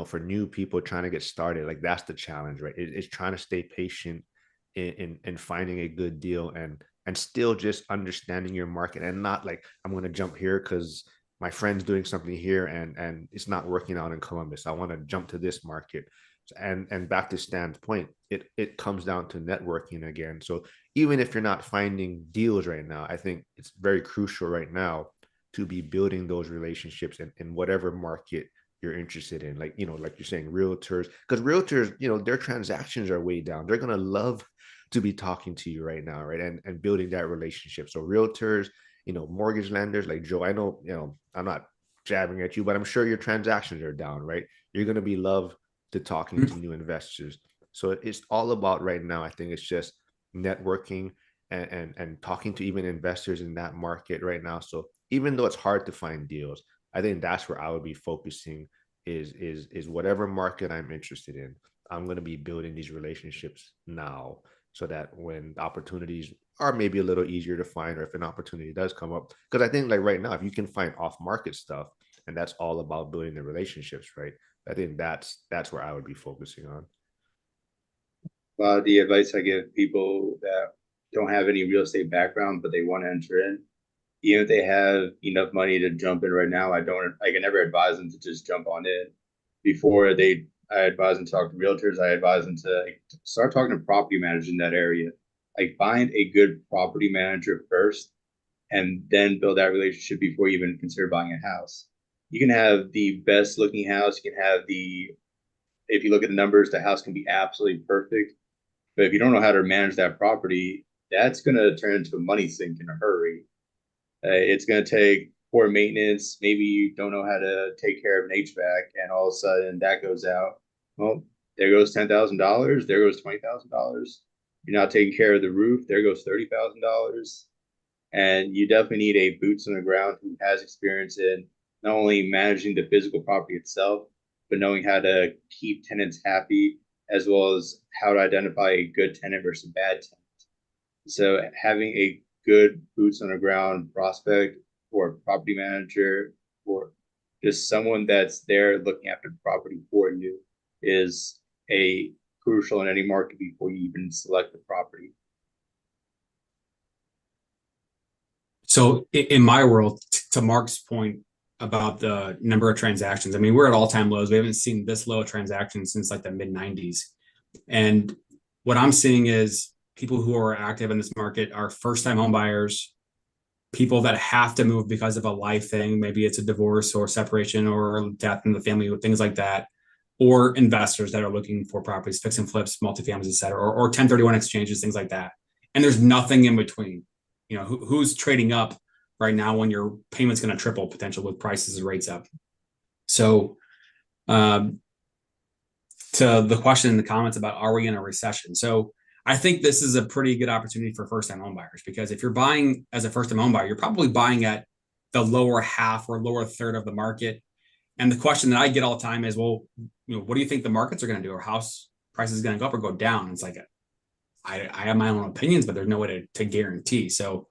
for new people trying to get started, like that's the challenge, right? It's trying to stay patient in finding a good deal, and still just understanding your market, and not like, I'm going to jump here because my friend's doing something here and it's not working out in Columbus. I want to jump to this market. And back to Stan's point, it comes down to networking again. So even if you're not finding deals right now, I think it's very crucial right now to be building those relationships in whatever market you're interested in. Like, like you're saying, realtors, because realtors, their transactions are way down. They're going to love to be talking to you right now, right? And building that relationship. So realtors, mortgage lenders like Joe, I know, I'm not jabbing at you, but I'm sure your transactions are down, right? You're going to be love to talking to new investors. So it's all about right now. I think it's just networking and talking to even investors in that market right now. So even though it's hard to find deals, I think that's where I would be focusing is whatever market I'm interested in. I'm going to be building these relationships now, so that when opportunities are maybe a little easier to find, or if an opportunity does come up, because I think like right now, if you can find off-market stuff, and that's all about building the relationships, right? I think that's where I would be focusing on. The advice I give people that don't have any real estate background, but they want to enter in, even if they have enough money to jump in right now, I can never advise them to just jump on in. I advise them to talk to realtors. I advise them to start talking to property managers in that area. Like, find a good property manager first, and then build that relationship before you even consider buying a house. You can have the best looking house. You can have if you look at the numbers, the house can be absolutely perfect. But if you don't know how to manage that property, that's going to turn into a money sink in a hurry. It's going to take poor maintenance. Maybe you don't know how to take care of an HVAC, and all of a sudden that goes out. Well, there goes $10,000. There goes $20,000. You're not taking care of the roof. There goes $30,000. And you definitely need a boots on the ground who has experience in not only managing the physical property itself, but knowing how to keep tenants happy, as well as how to identify a good tenant versus a bad tenant. So having a good boots on the ground prospect or property manager, or just someone that's there looking after the property for you, is a crucial in any market before you even select the property. So in my world, to Mark's point about the number of transactions, I mean, we're at all-time lows. We haven't seen this low of transactions since like the mid-90s. And what I'm seeing is people who are active in this market are first-time home buyers, people that have to move because of a life thing. Maybe it's a divorce or separation or death in the family, things like that, or investors that are looking for properties, fix and flips, multifamilies, et cetera, or 1031 exchanges, things like that. And there's nothing in between. You know, who's trading up right now when your payment's going to triple potential with prices and rates up. So to the question in the comments about are we in a recession? So I think this is a pretty good opportunity for first-time home buyers, because if you're buying as a first-time home buyer, you're probably buying at the lower half or lower third of the market. And the question that I get all the time is, well, what do you think the markets are going to do, or house prices going to go up or go down? It's like, I have my own opinions, but there's no way to guarantee. So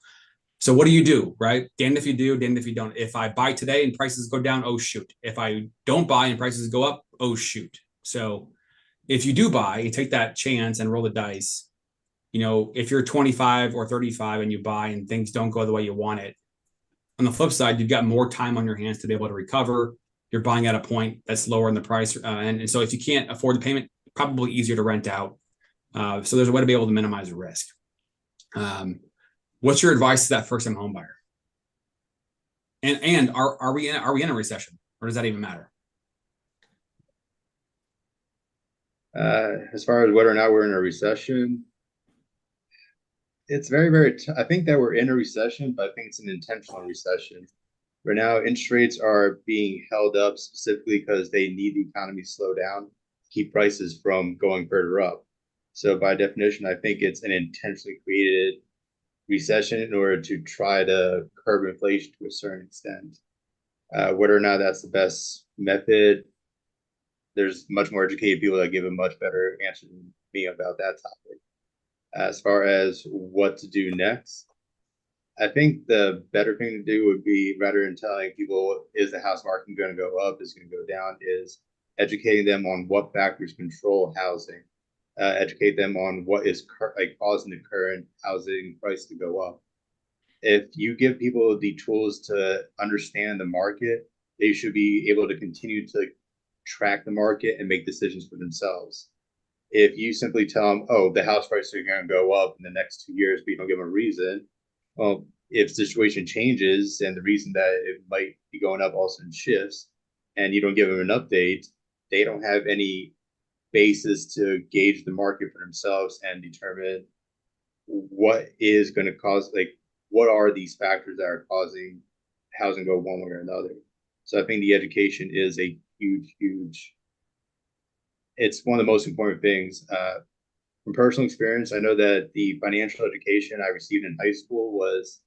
what do you do, right? Damned if you do, damned if you don't. If I buy today and prices go down, oh shoot. If I don't buy and prices go up, oh shoot. So if you do buy, you take that chance and roll the dice. If you're 25 or 35 and you buy and things don't go the way you want it, on the flip side, you've got more time on your hands to be able to recover. You're buying at a point that's lower in the price. And so if you can't afford the payment, probably easier to rent out. So there's a way to be able to minimize the risk. What's your advice to that first-time home buyer? And are we in a recession, or does that even matter? As far as whether or not we're in a recession, it's very, very, I think that we're in a recession, but I think it's an intentional recession. Right now, interest rates are being held up specifically because they need the economy to slow down to keep prices from going further up. So by definition, I think it's an intentionally created recession in order to try to curb inflation to a certain extent. Whether or not that's the best method, there's much more educated people that give a much better answer than me about that topic. As far as what to do next, I think the better thing to do would be, rather than telling people, is the house market going to go up, is it going to go down, is educating them on what factors control housing. Educate them on what is causing the current housing price to go up. If you give people the tools to understand the market, they should be able to continue to track the market and make decisions for themselves. If you simply tell them, oh, the house prices are going to go up in the next 2 years, but you don't give them a reason, well, if the situation changes and the reason that it might be going up also shifts, and you don't give them an update, they don't have any basis to gauge the market for themselves and determine what is going to cause, what are these factors that are causing housing go one way or another. So I think the education is a huge, it's one of the most important things. From personal experience, I know that the financial education I received in high school was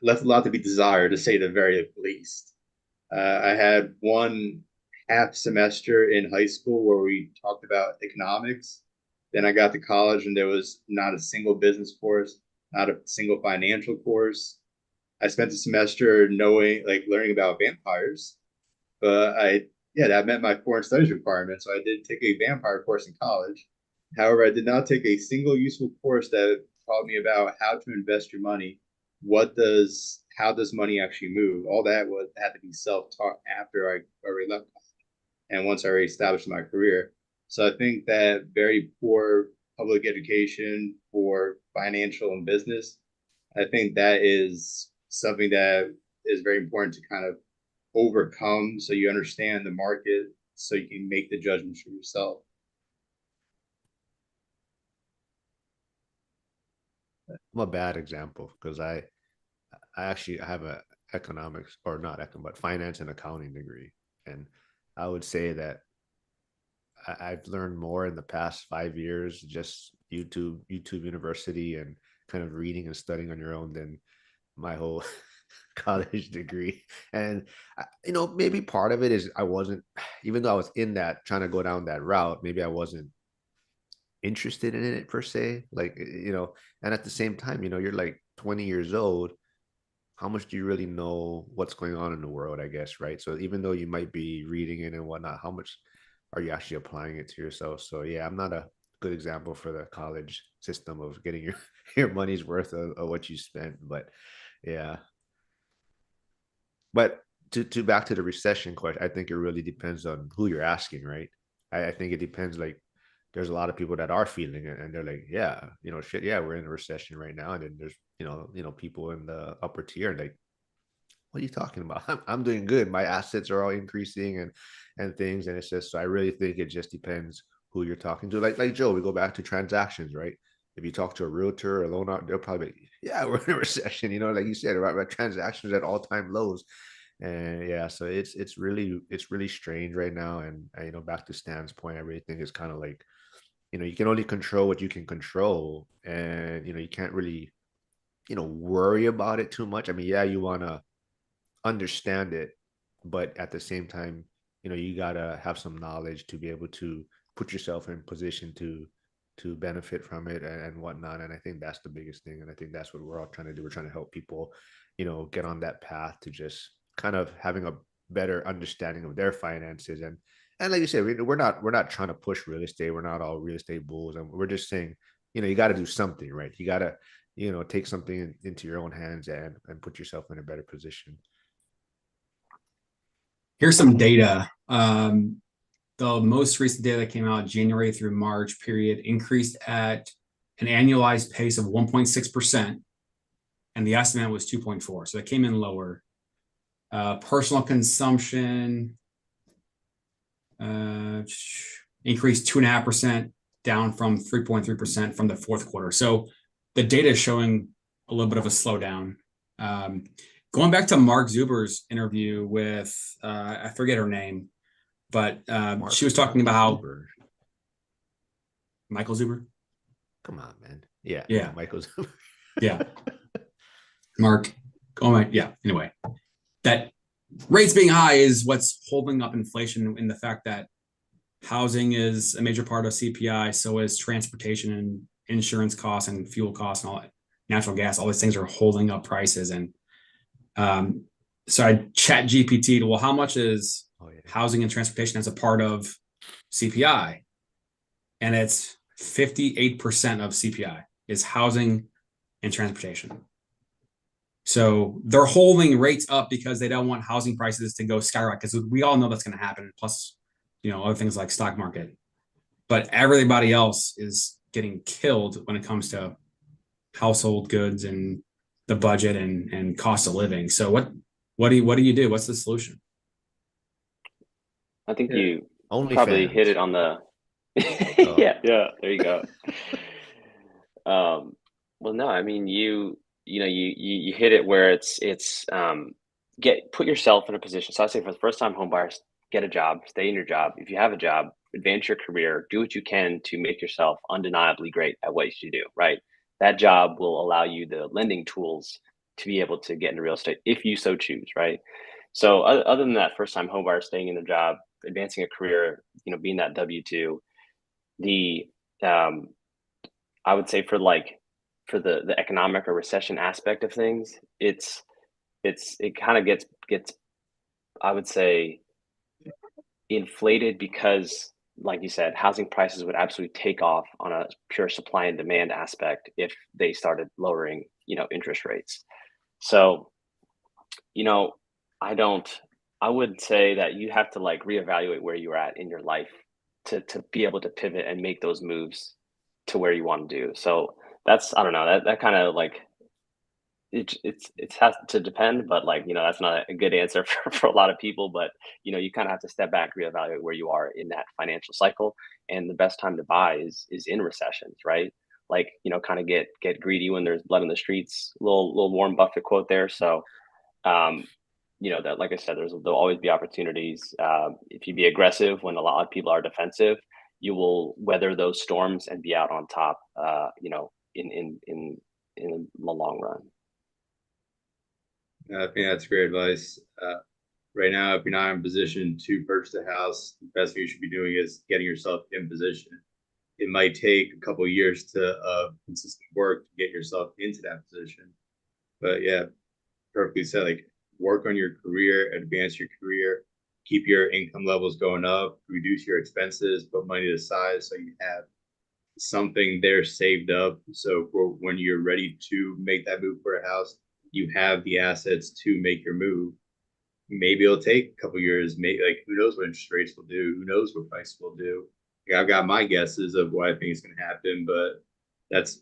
left a lot to be desired, to say the very least. I had one half semester in high school where we talked about economics. Then I got to college and there was not a single business course, not a single financial course. I spent the semester learning about vampires, but that met my foreign studies requirement. So I did take a vampire course in college. However, I did not take a single useful course that taught me about how to invest your money. How does money actually move? All that had to be self-taught after I already left college and once I already established my career. So I think that very poor public education for financial and business, I think that is something that is very important to kind of overcome, so you understand the market, so you can make the judgments for yourself. I'm a bad example because I actually have a economics, or not econ, but finance and accounting degree. And I would say that I've learned more in the past 5 years, just YouTube University, and kind of reading and studying on your own than my whole college degree. And maybe part of it is I wasn't, even though I was in that, trying to go down that route, maybe I wasn't interested in it per se. And at the same time, you're like 20 years old. How much do you really know what's going on in the world, I guess, right? So even though you might be reading it and whatnot, how much are you actually applying it to yourself? So yeah, I'm not a good example for the college system of getting your money's worth of what you spent. But yeah. But to back to the recession question, I think it really depends on who you're asking, right? I think it depends, like, there's a lot of people that are feeling it, and they're like, yeah, shit, yeah, we're in a recession right now. And then there's, people in the upper tier like, what are you talking about? I'm doing good. My assets are all increasing and things. And it's just, so I really think it just depends who you're talking to. Like Joe, we go back to transactions, right? If you talk to a realtor or a loan out, they'll probably be, yeah, we're in a recession, like you said, right? Transactions at all-time lows. And yeah, so it's really strange right now. And back to Stan's point, I really think it's kind of like, you can only control what you can control. And you can't really, worry about it too much. I mean, yeah, you want to understand it, but at the same time, you gotta have some knowledge to be able to put yourself in position to benefit from it and whatnot. And I think that's the biggest thing. And I think that's what we're all trying to do. We're trying to help people, get on that path to just kind of having a better understanding of their finances. And like you said, we're not trying to push real estate. We're not all real estate bulls, and we're just saying, you got to do something, right? You got to, take something into your own hands and put yourself in a better position. Here's some data. The most recent data that came out January through March period increased at an annualized pace of 1.6%, and the estimate was 2.4. So it came in lower. Personal consumption increased 2.5%, down from 3.3% from the fourth quarter. So the data is showing a little bit of a slowdown. Going back to Mark Zuber's interview with, I forget her name, but she was talking about how Michael Zuber. Come on, man. Yeah. Yeah. Michael Zuber. Yeah. Mark. Oh my. Yeah. Anyway, that rates being high is what's holding up inflation, in the fact that housing is a major part of CPI. So is transportation and insurance costs and fuel costs and all that. Natural gas. All these things are holding up prices. And so I chat GPT, well, how much is housing and transportation as a part of CPI? And it's 58% of CPI is housing and transportation. So they're holding rates up because they don't want housing prices to go skyrocket, because we all know that's going to happen. Plus, other things like stock market. But everybody else is getting killed when it comes to household goods and the budget and cost of living. So what do you do? What's the solution? I think you Only probably fans. hit it on the yeah, there you go. Well, no, I mean, you hit it where it's put yourself in a position. So I say, for the first time home buyers, get a job, stay in your job. If you have a job, advance your career, do what you can to make yourself undeniably great at what you do, right? That job will allow you the lending tools to be able to get into real estate if you so choose, right? So other than that, first time home buyer staying in their job, advancing a career, being that W-2, the I would say for the economic or recession aspect of things, it kind of gets I would say inflated, because like you said, housing prices would absolutely take off on a pure supply and demand aspect if they started lowering, interest rates. So, I would say that you have to reevaluate where you're at in your life to be able to pivot and make those moves to where you want to do. So that's, I don't know, that kind of it has to depend, but that's not a good answer for a lot of people. But you kind of have to step back, reevaluate where you are in that financial cycle, and the best time to buy is in recessions, right? Kind of get greedy when there's blood in the streets. Little Warren Buffett quote there. So that, like I said, there'll always be opportunities. If you be aggressive when a lot of people are defensive, you will weather those storms and be out on top. In the long run. I think that's great advice. Right now, if you're not in a position to purchase a house, the best thing you should be doing is getting yourself in position. It might take a couple of years to consistent work to get yourself into that position. But yeah, perfectly said. Work on your career, advance your career, keep your income levels going up, reduce your expenses, put money aside so you have something there saved up. So for when you're ready to make that move for a house, you have the assets to make your move. Maybe it'll take a couple years. Maybe who knows what interest rates will do? Who knows what price will do? I've got my guesses of what I think is going to happen, but that's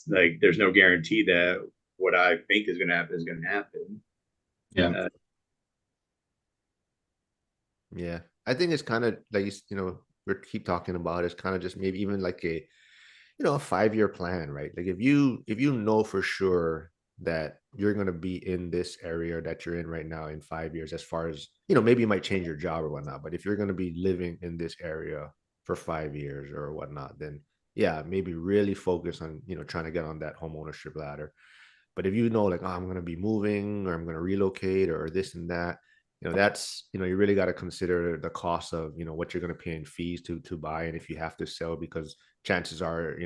like there's no guarantee that what I think is going to happen is going to happen. Yeah. Yeah, I think it's kind of like we keep talking about. It's kind of just maybe even like a a 5-year plan, right? Like if you know for sure that you're going to be in this area that you're in right now in 5 years, as far as maybe you might change your job or whatnot, but if you're going to be living in this area for 5 years or whatnot, then yeah, maybe really focus on trying to get on that home ownership ladder. But if like, oh, I'm going to be moving or I'm going to relocate or this and that, that's you really got to consider the cost of what you're going to pay in fees to buy, and if you have to sell, because chances are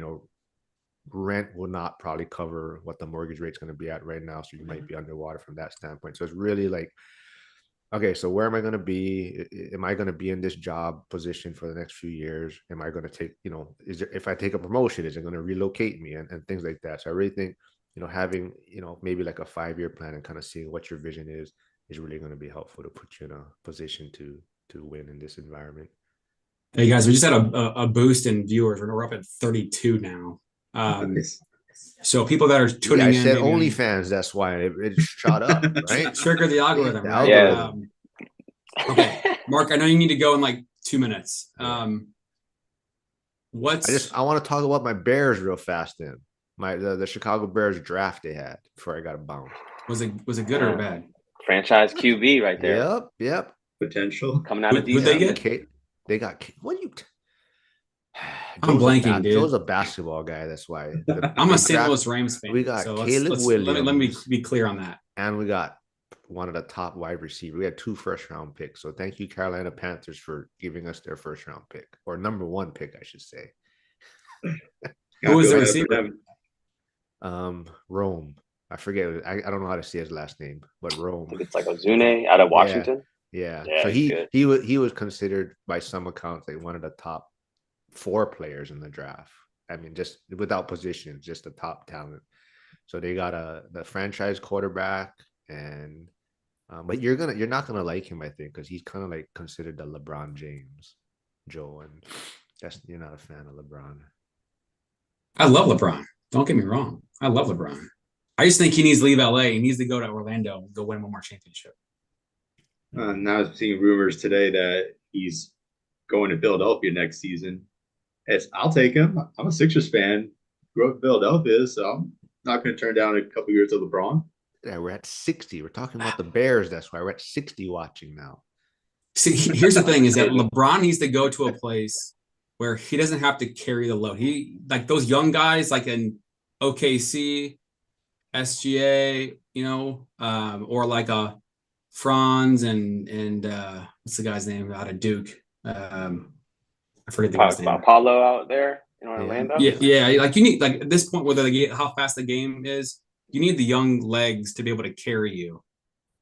rent will not probably cover what the mortgage rate's going to be at right now, so you might be underwater from that standpoint. So it's really like, okay, so where am I going to be? Am I going to be in this job position for the next few years? Am I going to take, if I take a promotion, is it going to relocate me and things like that? So I really think, having, maybe like a 5-year plan and kind of seeing what your vision is really going to be helpful to put you in a position to win in this environment. Hey guys, we just had a boost in viewers. We're up at 32 now. So people that are tuning in, I said OnlyFans. That's why it shot up, right? Trigger the algorithm, right? Yeah. Okay, Mark, I know you need to go in like 2 minutes. I want to talk about my Bears real fast. Then the Chicago Bears draft they had before I got bounced. Was it good or bad? Franchise QB right there. Yep. Potential coming out of Who'd they get? They got what you. I'm blanking, dude. Joe's a basketball guy. That's why. I'm a St. Louis Rams fan. We got so Caleb Williams. Let me be clear on that. And we got one of the top wide receivers. We had 2 first-round picks. So thank you, Carolina Panthers, for giving us their first-round pick, or number 1 pick, I should say. Who was the receiver? Rome. I forget. I don't know how to say his last name, but Rome. I think it's like Ozune out of Washington. Yeah. So he was considered by some accounts like one of the top 4 players in the draft. I mean, just without position, just the top talent. So they got the franchise quarterback, and but you're not gonna like him, I think, because he's kind of like considered the LeBron James, Joe, and you're not a fan of LeBron. I love LeBron. Don't get me wrong. I love LeBron. I just think he needs to leave LA. He needs to go to Orlando and go win one more championship. Now I'm seeing rumors today that he's going to Philadelphia next season. I'll take him. I'm a Sixers fan. Grew up in Philadelphia, so I'm not going to turn down a couple years of LeBron. Yeah, we're at 60. We're talking about the Bears. That's why we're at 60 watching now. See, here's the thing: is that LeBron needs to go to a place where he doesn't have to carry the load. He like those young guys, like in OKC, SGA, or like a Franz and what's the guy's name out of Duke? I forget the guy's name. Apollo out there in Orlando. Yeah. Like you need at this point, whether how fast the game is, you need the young legs to be able to carry you.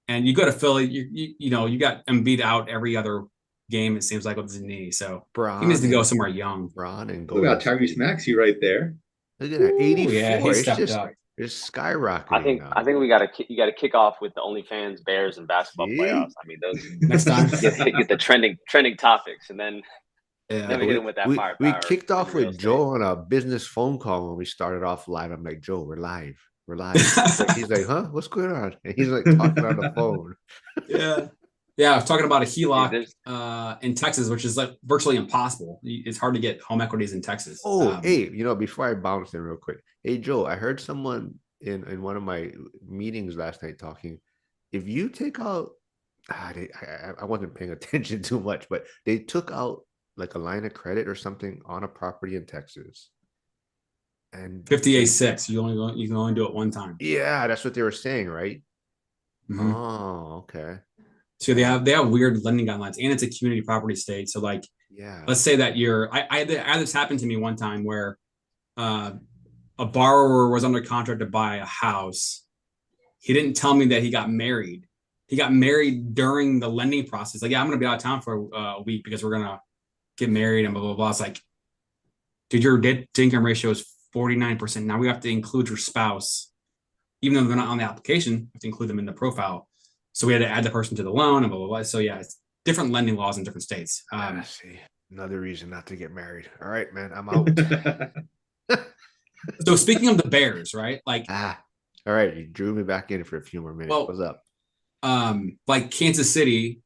And you go to Philly, you got Embiid out every other game. It seems like with his knee, so he needs to go somewhere young. And go. We got Tyrese Maxey right there. Look at that, 84. Yeah, he stepped up. It's skyrocketing. I think you got to kick off with the OnlyFans Bears and basketball playoffs. I mean, those next time get the trending topics, and then we hit them with that firepower. We kicked off with Joe on a business phone call when we started off live. I'm like, Joe, we're live. He's like, huh? What's going on? And he's like talking on the phone. Yeah. I was talking about a HELOC in Texas, which is like virtually impossible. It's hard to get home equities in Texas. Hey, before I bounce in real quick, hey Joe, I heard someone in one of my meetings last night talking. If you take out, I wasn't paying attention too much, but they took out like a line of credit or something on a property in Texas. And 58.6, you can only do it one time. Yeah, that's what they were saying, right? Mm-hmm. Oh, okay. So they have weird lending guidelines, and it's a community property state. So like, let's say that I had this happen to me one time where a borrower was under contract to buy a house. He didn't tell me that he got married. He got married during the lending process. Like, yeah, I'm going to be out of town for a week because we're going to get married and blah, blah, blah. It's like, dude, your debt to income ratio is 49%. Now we have to include your spouse, even though they're not on the application, we have to include them in the profile. So we had to add the person to the loan and blah, blah, blah. So yeah, it's different lending laws in different states. I see. Another reason not to get married. All right, man, I'm out. So speaking of the Bears, right? Like, All right, you drew me back in for a few more minutes. well, What's up? like Kansas City,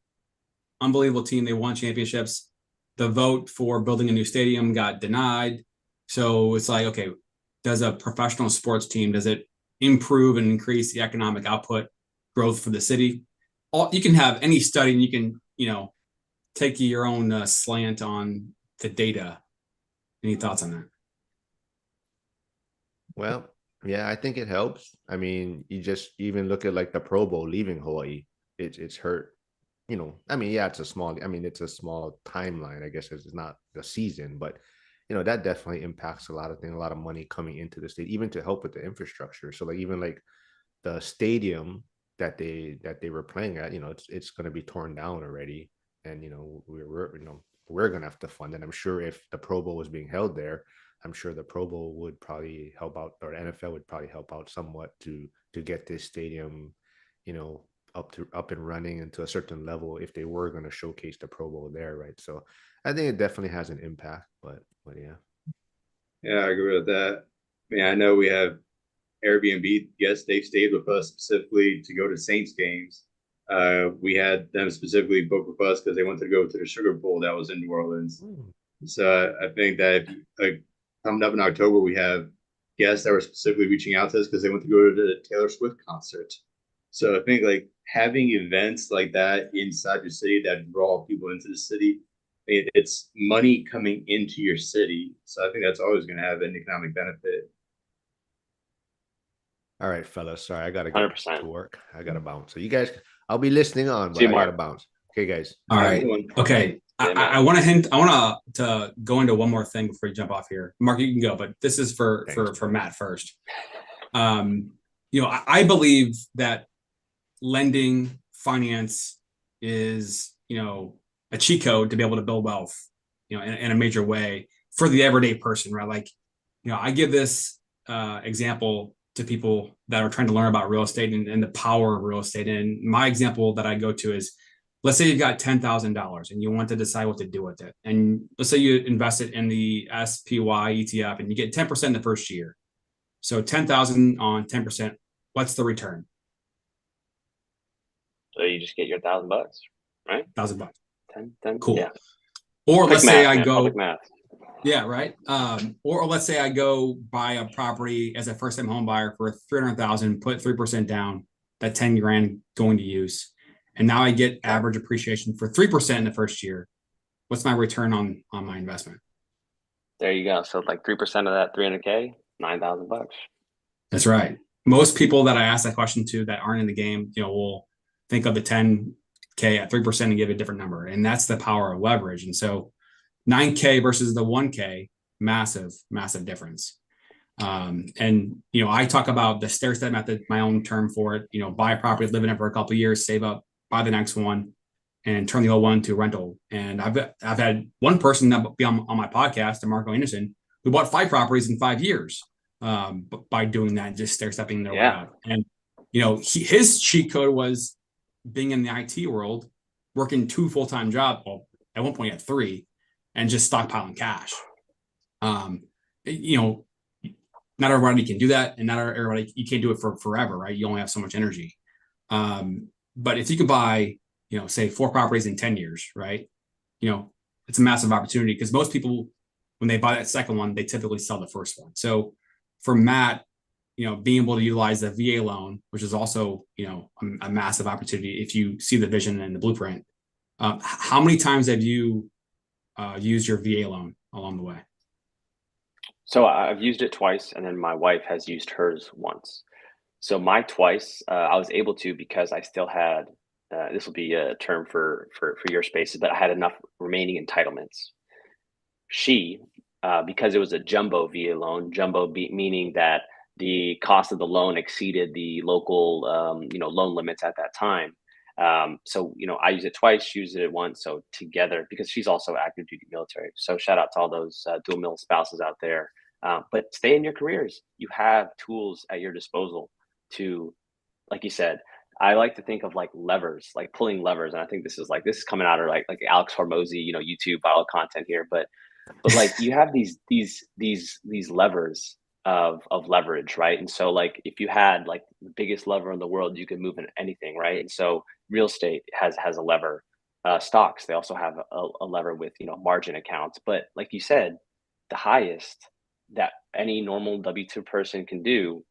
unbelievable team. They won championships. The vote for building a new stadium got denied. So it's like, okay, does a professional sports team, does it improve and increase the economic output growth for the city? You can have any study and you can, take your own slant on the data. Any thoughts on that? Well, yeah, I think it helps. I mean, you just even look at like the Pro Bowl leaving Hawaii. It's hurt. I mean, yeah, it's a small timeline. I guess it's not the season, but that definitely impacts a lot of things, a lot of money coming into the state, even to help with the infrastructure. So like even like the stadium that they were playing at, it's going to be torn down already, and we're going to have to fund it. I'm sure if the Pro Bowl was being held there, I'm sure the Pro Bowl would probably help out, or the NFL would probably help out somewhat to get this stadium, up and running into a certain level if they were going to showcase the Pro Bowl there, right? So I think it definitely has an impact, but yeah. Yeah, I agree with that. I mean, I know we have Airbnb guests, they've stayed with us specifically to go to Saints games. We had them specifically booked with us because they wanted to go to the Sugar Bowl that was in New Orleans. So I think that if, like, coming up in October, we have guests that were specifically reaching out to us because they want to go to the Taylor Swift concert. So I think like having events like that inside your city that draw people into the city, it's money coming into your city. So I think that's always going to have an economic benefit. All right, fellas. Sorry, I gotta get 100%. to work. I gotta bounce. So you guys, I'll be listening on, See but you, I gotta Mark. bounce. Okay, guys. All right. Okay. I want to hint. I want to go into one more thing before you jump off here. Mark, you can go, but this is for Matt first. I believe that lending finance is a cheat code to be able to build wealth, in a major way for the everyday person, right? Like, I give this example to people that are trying to learn about real estate and the power of real estate. And my example that I go to is, let's say you've got $10,000 and you want to decide what to do with it. And let's say you invest it in the SPY ETF and you get 10% the first year. So 10,000 on 10%, what's the return? So you just get your $1,000, right? $1,000. 10. Cool. Yeah. Or Quick let's say math, I man. go, Public math. yeah, right. Or let's say I go buy a property as a first-time home buyer for 300,000, put 3% down, that 10 grand going to use, and now I get average appreciation for 3% in the first year. What's my return on my investment? There you go. So like 3% of that 300K, $9,000. That's right. Most people that I ask that question to that aren't in the game, will think of the 10K at 3% and give a different number, and that's the power of leverage. And so 9K versus the 1K, massive difference. And I talk about the stair step method, my own term for it. Buy a property, live in it for a couple of years, save up, buy the next one, and turn the old one to rental. And I've had one person that be on my podcast, Marco Anderson, who bought 5 properties in 5 years by doing that, just stair stepping their way out. And his cheat code was being in the IT world, working 2 full-time jobs. Well, at one point he had 3. And just stockpiling cash. Not everybody can do that, and not everybody, you can't do it for forever, right? You only have so much energy. But if you can buy, say 4 properties in 10 years, right? It's a massive opportunity because most people, when they buy that second one, they typically sell the first one. So for Matt, being able to utilize the VA loan, which is also, a massive opportunity if you see the vision and the blueprint. How many times have you use your VA loan along the way? So I've used it twice, and then my wife has used hers once. So my twice, I was able to because I still had. This will be a term for your spaces, but I had enough remaining entitlements. She, because it was a jumbo VA loan, meaning that the cost of the loan exceeded the local, loan limits at that time. So, I used it twice, she used it once. So together, because she's also active duty military. So shout out to all those dual mil spouses out there. But stay in your careers. You have tools at your disposal to, like you said, I like to think of like levers, like pulling levers, and I think this is coming out of like Alex Hormozy, YouTube viral content here, but like you have these levers of leverage, right? And so like if you had like the biggest lever in the world, you could move in anything, right? And so real estate has a lever. Stocks, they also have a lever with margin accounts. But like you said, the highest that any normal W2 person can do,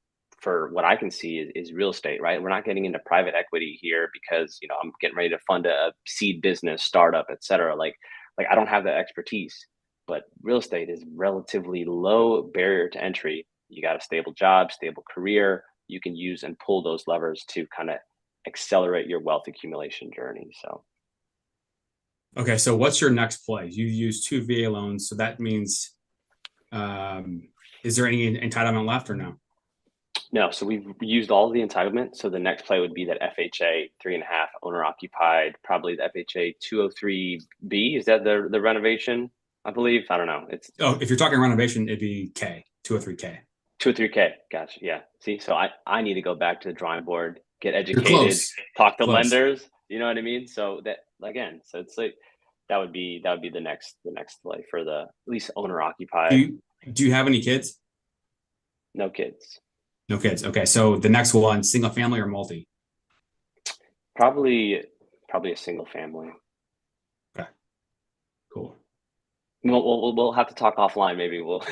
for what I can see, is real estate, right? We're not getting into private equity here because I'm getting ready to fund a seed business, startup, et cetera. Like I don't have that expertise, but real estate is relatively low barrier to entry. You got a stable job, stable career. You can use and pull those levers to kind of accelerate your wealth accumulation journey. So Okay, so what's your next play? You use 2 VA loans, so that means, is there any entitlement left or no? no, so we've used all of the entitlement. So the next play would be that FHA 3.5 owner occupied, probably the FHA 203B. Is that the renovation? I believe. I don't know. It's If you're talking renovation, it'd be K, 203K. 203K. Gotcha. Yeah. See, so I need to go back to the drawing board, get You're educated, close. talk to Close. lenders. You know what I mean? So that again, so it's like that would be the next play for the at least owner occupied. Do you have any kids? No kids. No kids. Okay, so the next one, single family or multi? Probably a single family. Okay, cool. We'll have to talk offline. Maybe we'll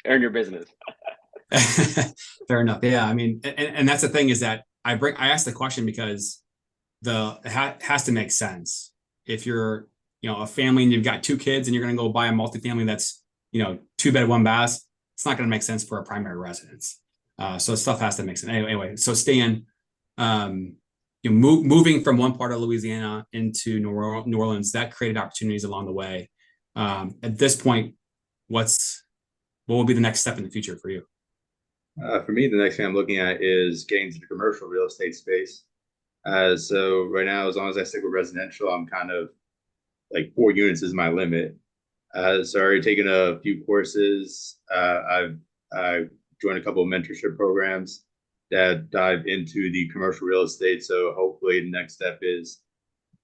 earn your business. Fair enough. Yeah, I mean, and that's the thing, is that I asked the question because it has to make sense. If you're a family and you've got 2 kids and you're going to go buy a multifamily that's 2-bed 1-bath, it's not going to make sense for a primary residence. So stuff has to make sense. Anyway, so Stan, moving from one part of Louisiana into New Orleans, that created opportunities along the way. At this point, what will be the next step in the future for you? For me, the next thing I'm looking at is getting to the commercial real estate space. So right now, as long as I stick with residential, I'm kind of like 4 units is my limit. So I already taken a few courses. I've joined a couple of mentorship programs that dive into the commercial real estate. So hopefully the next step is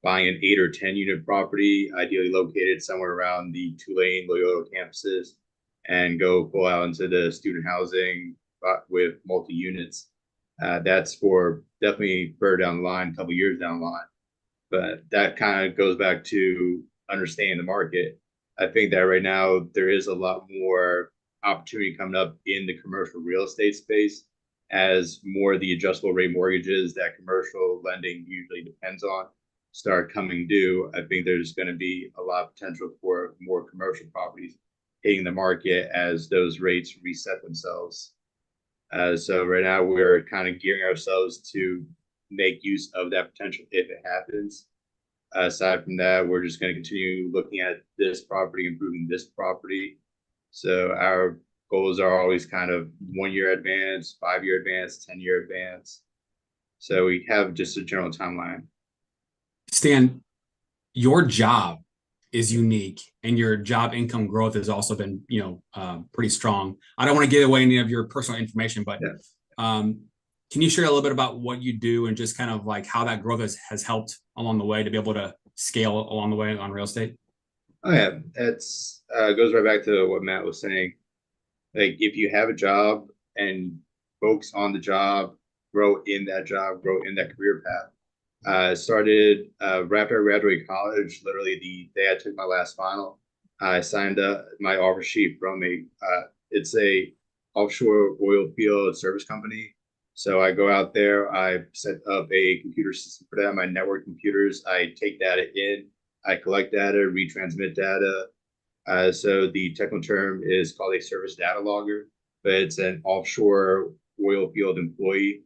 buying an 8 or 10 unit property, ideally located somewhere around the Tulane, Loyola campuses, and go full out into the student housing with multi units. That's for definitely further down the line, a couple years down the line. But that kind of goes back to understanding the market. I think that right now there is a lot more opportunity coming up in the commercial real estate space as more of the adjustable rate mortgages that commercial lending usually depends on start coming due. I think there's going to be a lot of potential for more commercial properties hitting the market as those rates reset themselves. So right now we're kind of gearing ourselves to make use of that potential if it happens. Aside from that, we're just going to continue looking at this property, improving this property. So our goals are always kind of 1-year advance, 5-year advance, 10-year advance. So we have just a general timeline. Stan, your job is unique, and your job income growth has also been, pretty strong. I don't want to give away any of your personal information, but can you share a little bit about what you do and just kind of like how that growth has helped along the way to be able to scale along the way on real estate? Oh yeah, it's goes right back to what Matt was saying. Like if you have a job and focus on the job, grow in that career path. I started right after I graduated college, literally the day I took my last final. I signed up my offer sheet from it's a offshore oil field service company. So I go out there, I set up a computer system for them, my network computers. I take data in, I collect data, retransmit data. So the technical term is called a service data logger, but it's an offshore oil field employee.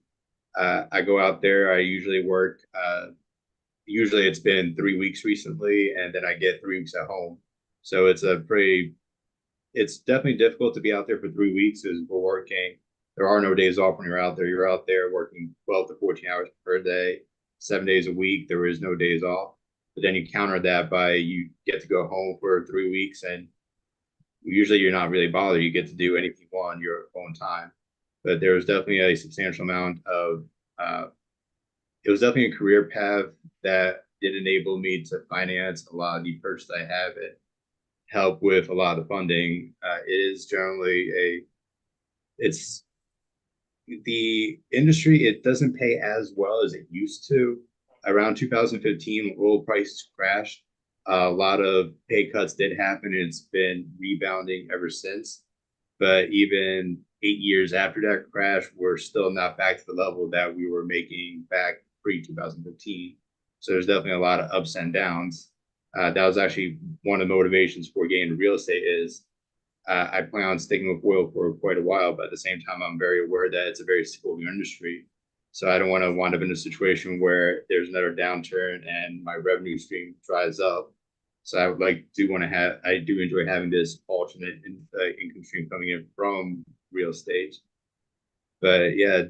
I go out there, I usually work, usually it's been 3 weeks recently, and then I get 3 weeks at home. So it's definitely difficult to be out there for 3 weeks because we're working. There are no days off when you're out there. You're out there working 12 to 14 hours per day, 7 days a week. There is no days off. But then you counter that by you get to go home for 3 weeks, and usually you're not really bothered. You get to do anything you want on your own time. But there was definitely a substantial amount of it was definitely a career path that did enable me to finance a lot of the purchase I have and help with a lot of the funding. It is generally it's the industry, it doesn't pay as well as it used to. Around 2015, when oil prices crashed, a lot of pay cuts did happen, and it's been rebounding ever since. But even 8 years after that crash, we're still not back to the level that we were making back pre-2015. So there's definitely a lot of ups and downs. That was actually one of the motivations for getting into real estate is I plan on sticking with oil for quite a while, but at the same time, I'm very aware that it's a very cyclical industry. So I don't want to wind up in a situation where there's another downturn and my revenue stream dries up. So I would I do enjoy having this alternate income stream coming in from real estate. But yeah,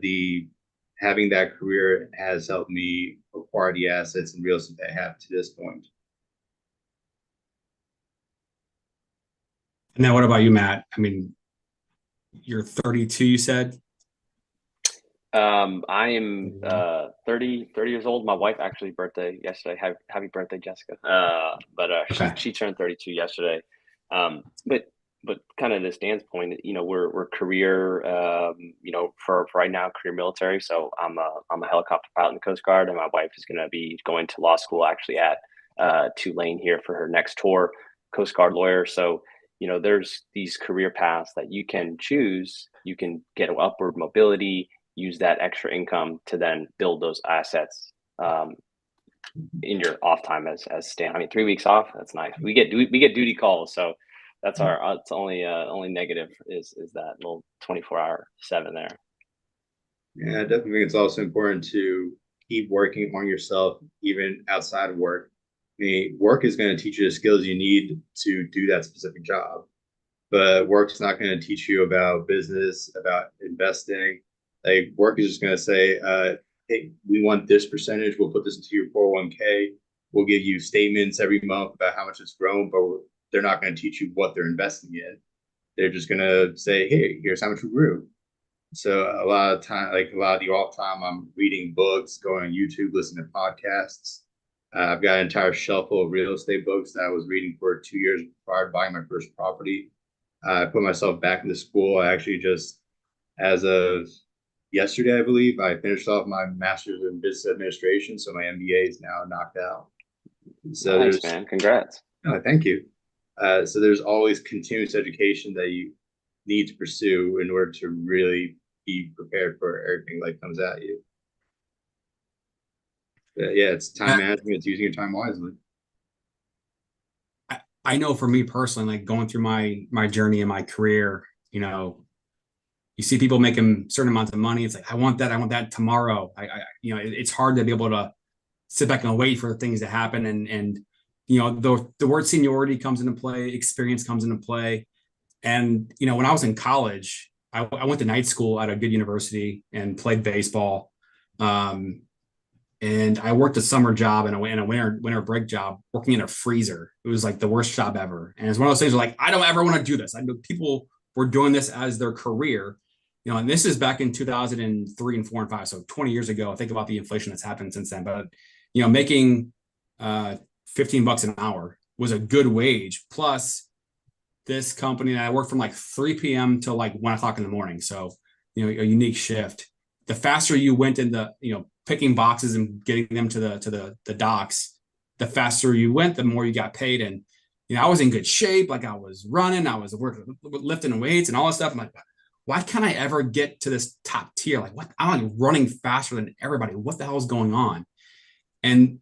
having that career has helped me acquire the assets and real estate that I have to this point. And then what about you, Matt? I mean, you're 32, you said? I am 30 years old. My wife actually birthday yesterday. Happy birthday, Jessica. Okay. She turned 32 yesterday. But kind of to Stan's point, we're career, for right now, career military. So I'm a helicopter pilot in the Coast Guard, and my wife is going to be going to law school actually at Tulane here for her next tour, Coast Guard lawyer. So there's these career paths that you can choose. You can get upward mobility, use that extra income to then build those assets in your off time as Stan. I mean, 3 weeks off, that's nice. We get duty calls, so that's our it's only negative is that little 24/7 there. Yeah, I definitely think it's also important to keep working on yourself even outside of work. I mean, work is going to teach you the skills you need to do that specific job, but work's not going to teach you about business, about investing. Like work is just going to say, hey, we want this percentage. We'll put this into your 401k. We'll give you statements every month about how much it's grown, but they're not going to teach you what they're investing in. They're just going to say, hey, here's how much we grew. So a lot of time, like a lot of the off time, I'm reading books, going on YouTube, listening to podcasts. I've got an entire shelf full of real estate books that I was reading for 2 years prior to buying my first property. I put myself back into school. I actually just, as of yesterday, I believe, I finished off my master's in business administration. So my MBA is now knocked out. So nice, man. Congrats. Oh, thank you. So there's always continuous education that you need to pursue in order to really be prepared for everything that comes at you. But yeah, it's time management. It's using your time wisely. I know for me personally, like going through my journey in my career, you see people making certain amounts of money. It's like, I want that tomorrow. It's hard to be able to sit back and wait for things to happen. And the word seniority comes into play, experience comes into play. And, when I was in college, I went to night school at a good university and played baseball. And I worked a summer job and a winter break job working in a freezer. It was like the worst job ever. And it's one of those things where like, I don't ever want to do this. I know people were doing this as their career, and this is back in 2003 and 4 and 5. So 20 years ago, think about the inflation that's happened since then. But, making $15 an hour was a good wage. Plus this company that I worked from like 3 p.m. till like 1 o'clock in the morning. So, a unique shift. The faster you went in the, picking boxes and getting them to the docks, the faster you went, the more you got paid. And, I was in good shape. Like I was running, I was working, lifting weights and all this stuff. I'm like, why can't I ever get to this top tier? Like what? I'm like running faster than everybody. What the hell is going on? And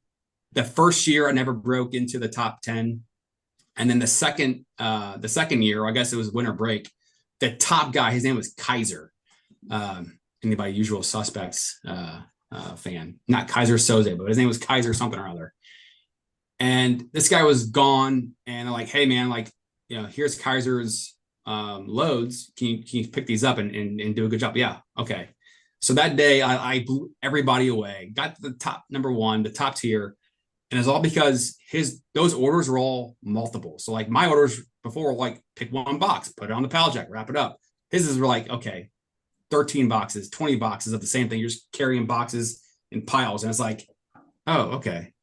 the first year I never broke into the top 10. And then the second year, I guess it was winter break, the top guy, his name was 𝐂𝐍𝐍𝐄𝐂𝐓. Anybody Usual Suspects fan, not 𝐂𝐓𝐇𝐄𝐒, but his name was 𝐂𝐂𝐍𝐍𝐄𝐒 something or other. And this guy was gone, and they're like, hey man, like, here's 𝐂𝐂𝐍𝐍𝐿's loads. Can you pick these up and do a good job? Yeah. Okay. So that day I blew everybody away, got to the top number 1, the top tier. And it's all because those orders were all multiple. So like my orders before were like, pick 1 box, put it on the pallet jack, wrap it up. His were like, okay, 13 boxes, 20 boxes of the same thing. You're just carrying boxes in piles. And it's like, oh, okay.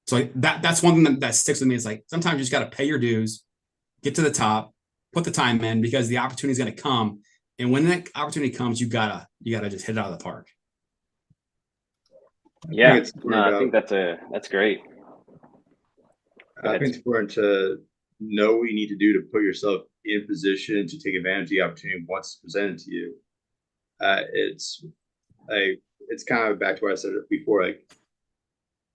So like that's one thing that sticks with me. Is like sometimes you just got to pay your dues, get to the top, put the time in, because the opportunity is going to come. And when that opportunity comes, you gotta just hit it out of the park. Yeah, I think that's great. I think it's important to know what you need to do to put yourself in position to take advantage of the opportunity once it's presented to you. It's kind of back to what I said before, like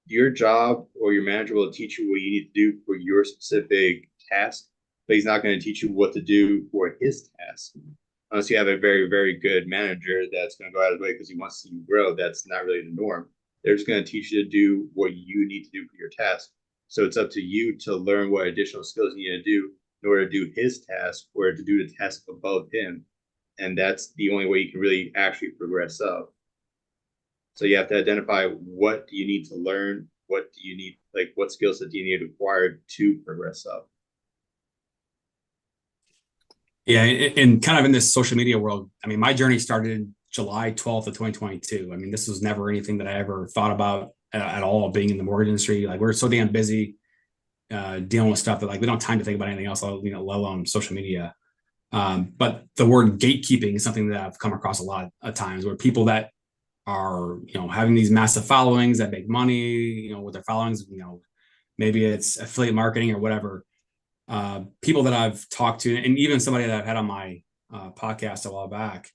your job or your manager will teach you what you need to do for your specific task, but he's not going to teach you what to do for his task. Unless you have a very, very good manager that's going to go out of his way because he wants to see you grow, that's not really the norm. They're just going to teach you to do what you need to do for your task. So it's up to you to learn what additional skills you need to do in order to do his task or to do the task above him. And that's the only way you can really actually progress up. So you have to identify, what do you need to learn? What do you need, like what skill set do you need to acquire to progress up? Yeah, and kind of in this social media world, I mean, my journey started July 12th of 2022. I mean, this was never anything that I ever thought about at all, being in the mortgage industry. Like, we're so damn busy dealing with stuff that like we don't have time to think about anything else, let alone social media. But the word gatekeeping is something that I've come across a lot of times, where people that are, having these massive followings that make money, with their followings, maybe it's affiliate marketing or whatever. People that I've talked to, and even somebody that I've had on my podcast a while back,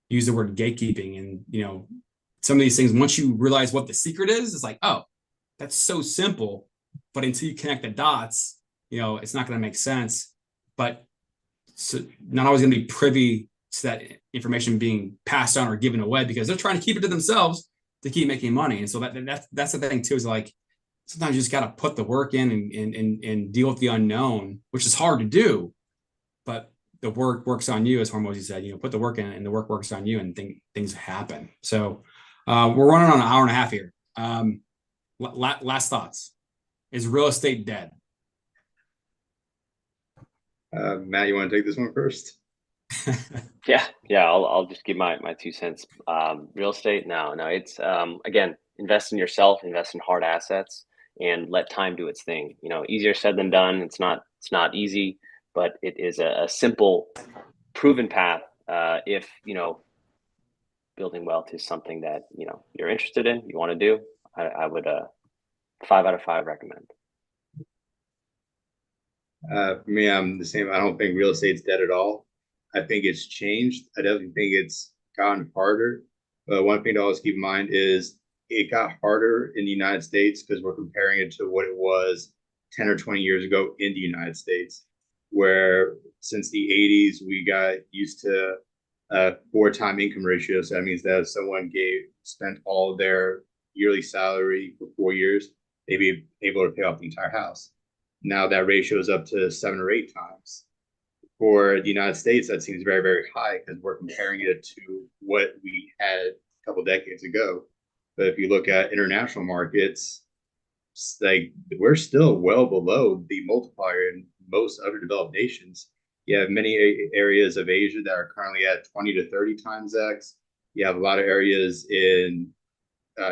use the word gatekeeping. And, some of these things, once you realize what the secret is, it's like, oh, that's so simple. But until you connect the dots, it's not going to make sense. But so not always going to be privy to that information being passed on or given away, because they're trying to keep it to themselves to keep making money. And so that's the thing too, is like, sometimes you just got to put the work in and deal with the unknown, which is hard to do, but the work works on you, as Hormozy said. Put the work in, and the work works on you, and things happen. So we're running on an hour and a half here. Last thoughts. Is real estate dead? Matt, you want to take this one first? Yeah. I'll just give my 2 cents. Real estate, no, it's again, invest in yourself, invest in hard assets, and let time do its thing. Easier said than done. It's not easy, but it is a simple, proven path. If building wealth is something that you're interested in, you want to do, I would 5 out of 5 recommend. For me, I'm the same. I don't think real estate's dead at all. I think it's changed. I definitely think it's gotten harder. But one thing to always keep in mind is it got harder in the United States because we're comparing it to what it was 10 or 20 years ago in the United States, where since the 80s, we got used to a 4-time income ratio. So that means that if someone spent all of their yearly salary for 4 years, they'd be able to pay off the entire house. Now that ratio is up to 7 or 8 times. For the United States, that seems very, very high because we're comparing it to what we had a couple decades ago. But if you look at international markets, like we're still well below the multiplier in most other developed nations. You have many areas of Asia that are currently at 20 to 30 times X. You have a lot of areas in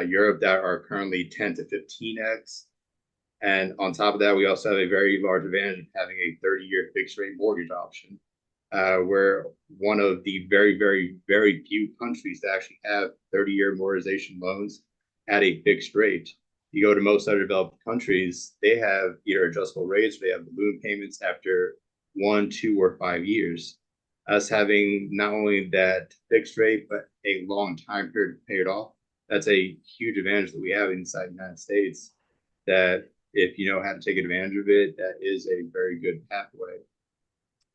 Europe that are currently 10 to 15X. And on top of that, we also have a very large advantage of having a 30-year fixed rate mortgage option. We're one of the very, very, very few countries that actually have 30-year amortization loans at a fixed rate. You go to most other developed countries, they have either adjustable rates, or they have balloon payments after 1, 2, or 5 years. Us having not only that fixed rate, but a long time period to pay it off, that's a huge advantage that we have inside the United States, that if you know how to take advantage of it, that is a very good pathway.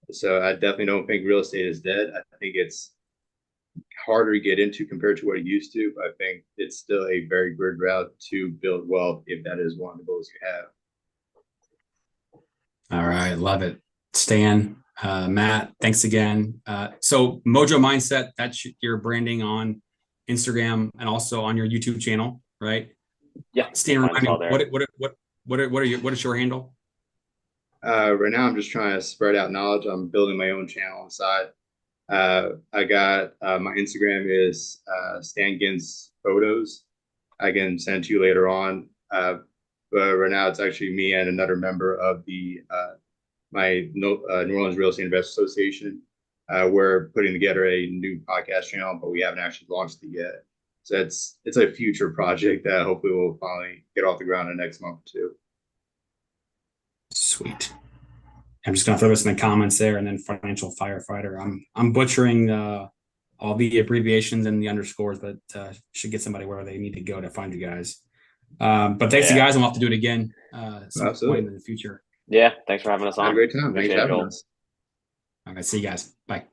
So I definitely don't think real estate is dead. I think it's harder to get into compared to what it used to, but I think it's still a very good route to build wealth if that is one of the goals you have. All right, love it. Stan, Matt, thanks again. So Mojo Mindset, that's your branding on Instagram and also on your YouTube channel, right? Yeah. Stan, remind me, what is your handle? Right now, I'm just trying to spread out knowledge. I'm building my own channel on the side. I got my Instagram is Stan Gins Photos, I can send to you later on. But right now it's actually me and another member of the my New Orleans Real Estate Investors Association. We're putting together a new podcast channel, but we haven't actually launched it yet. So it's a future project that hopefully will finally get off the ground in the next month or two. Sweet. I'm just gonna throw this in the comments there, and then financial firefighter. I'm butchering all the abbreviations and the underscores, but should get somebody where they need to go to find you guys. But thanks, you guys, and we'll have to do it again some point in the future. Yeah, thanks for having us on. Had a great time. Thanks Appreciate for it, having Joel. us. All right, see you guys. Bye.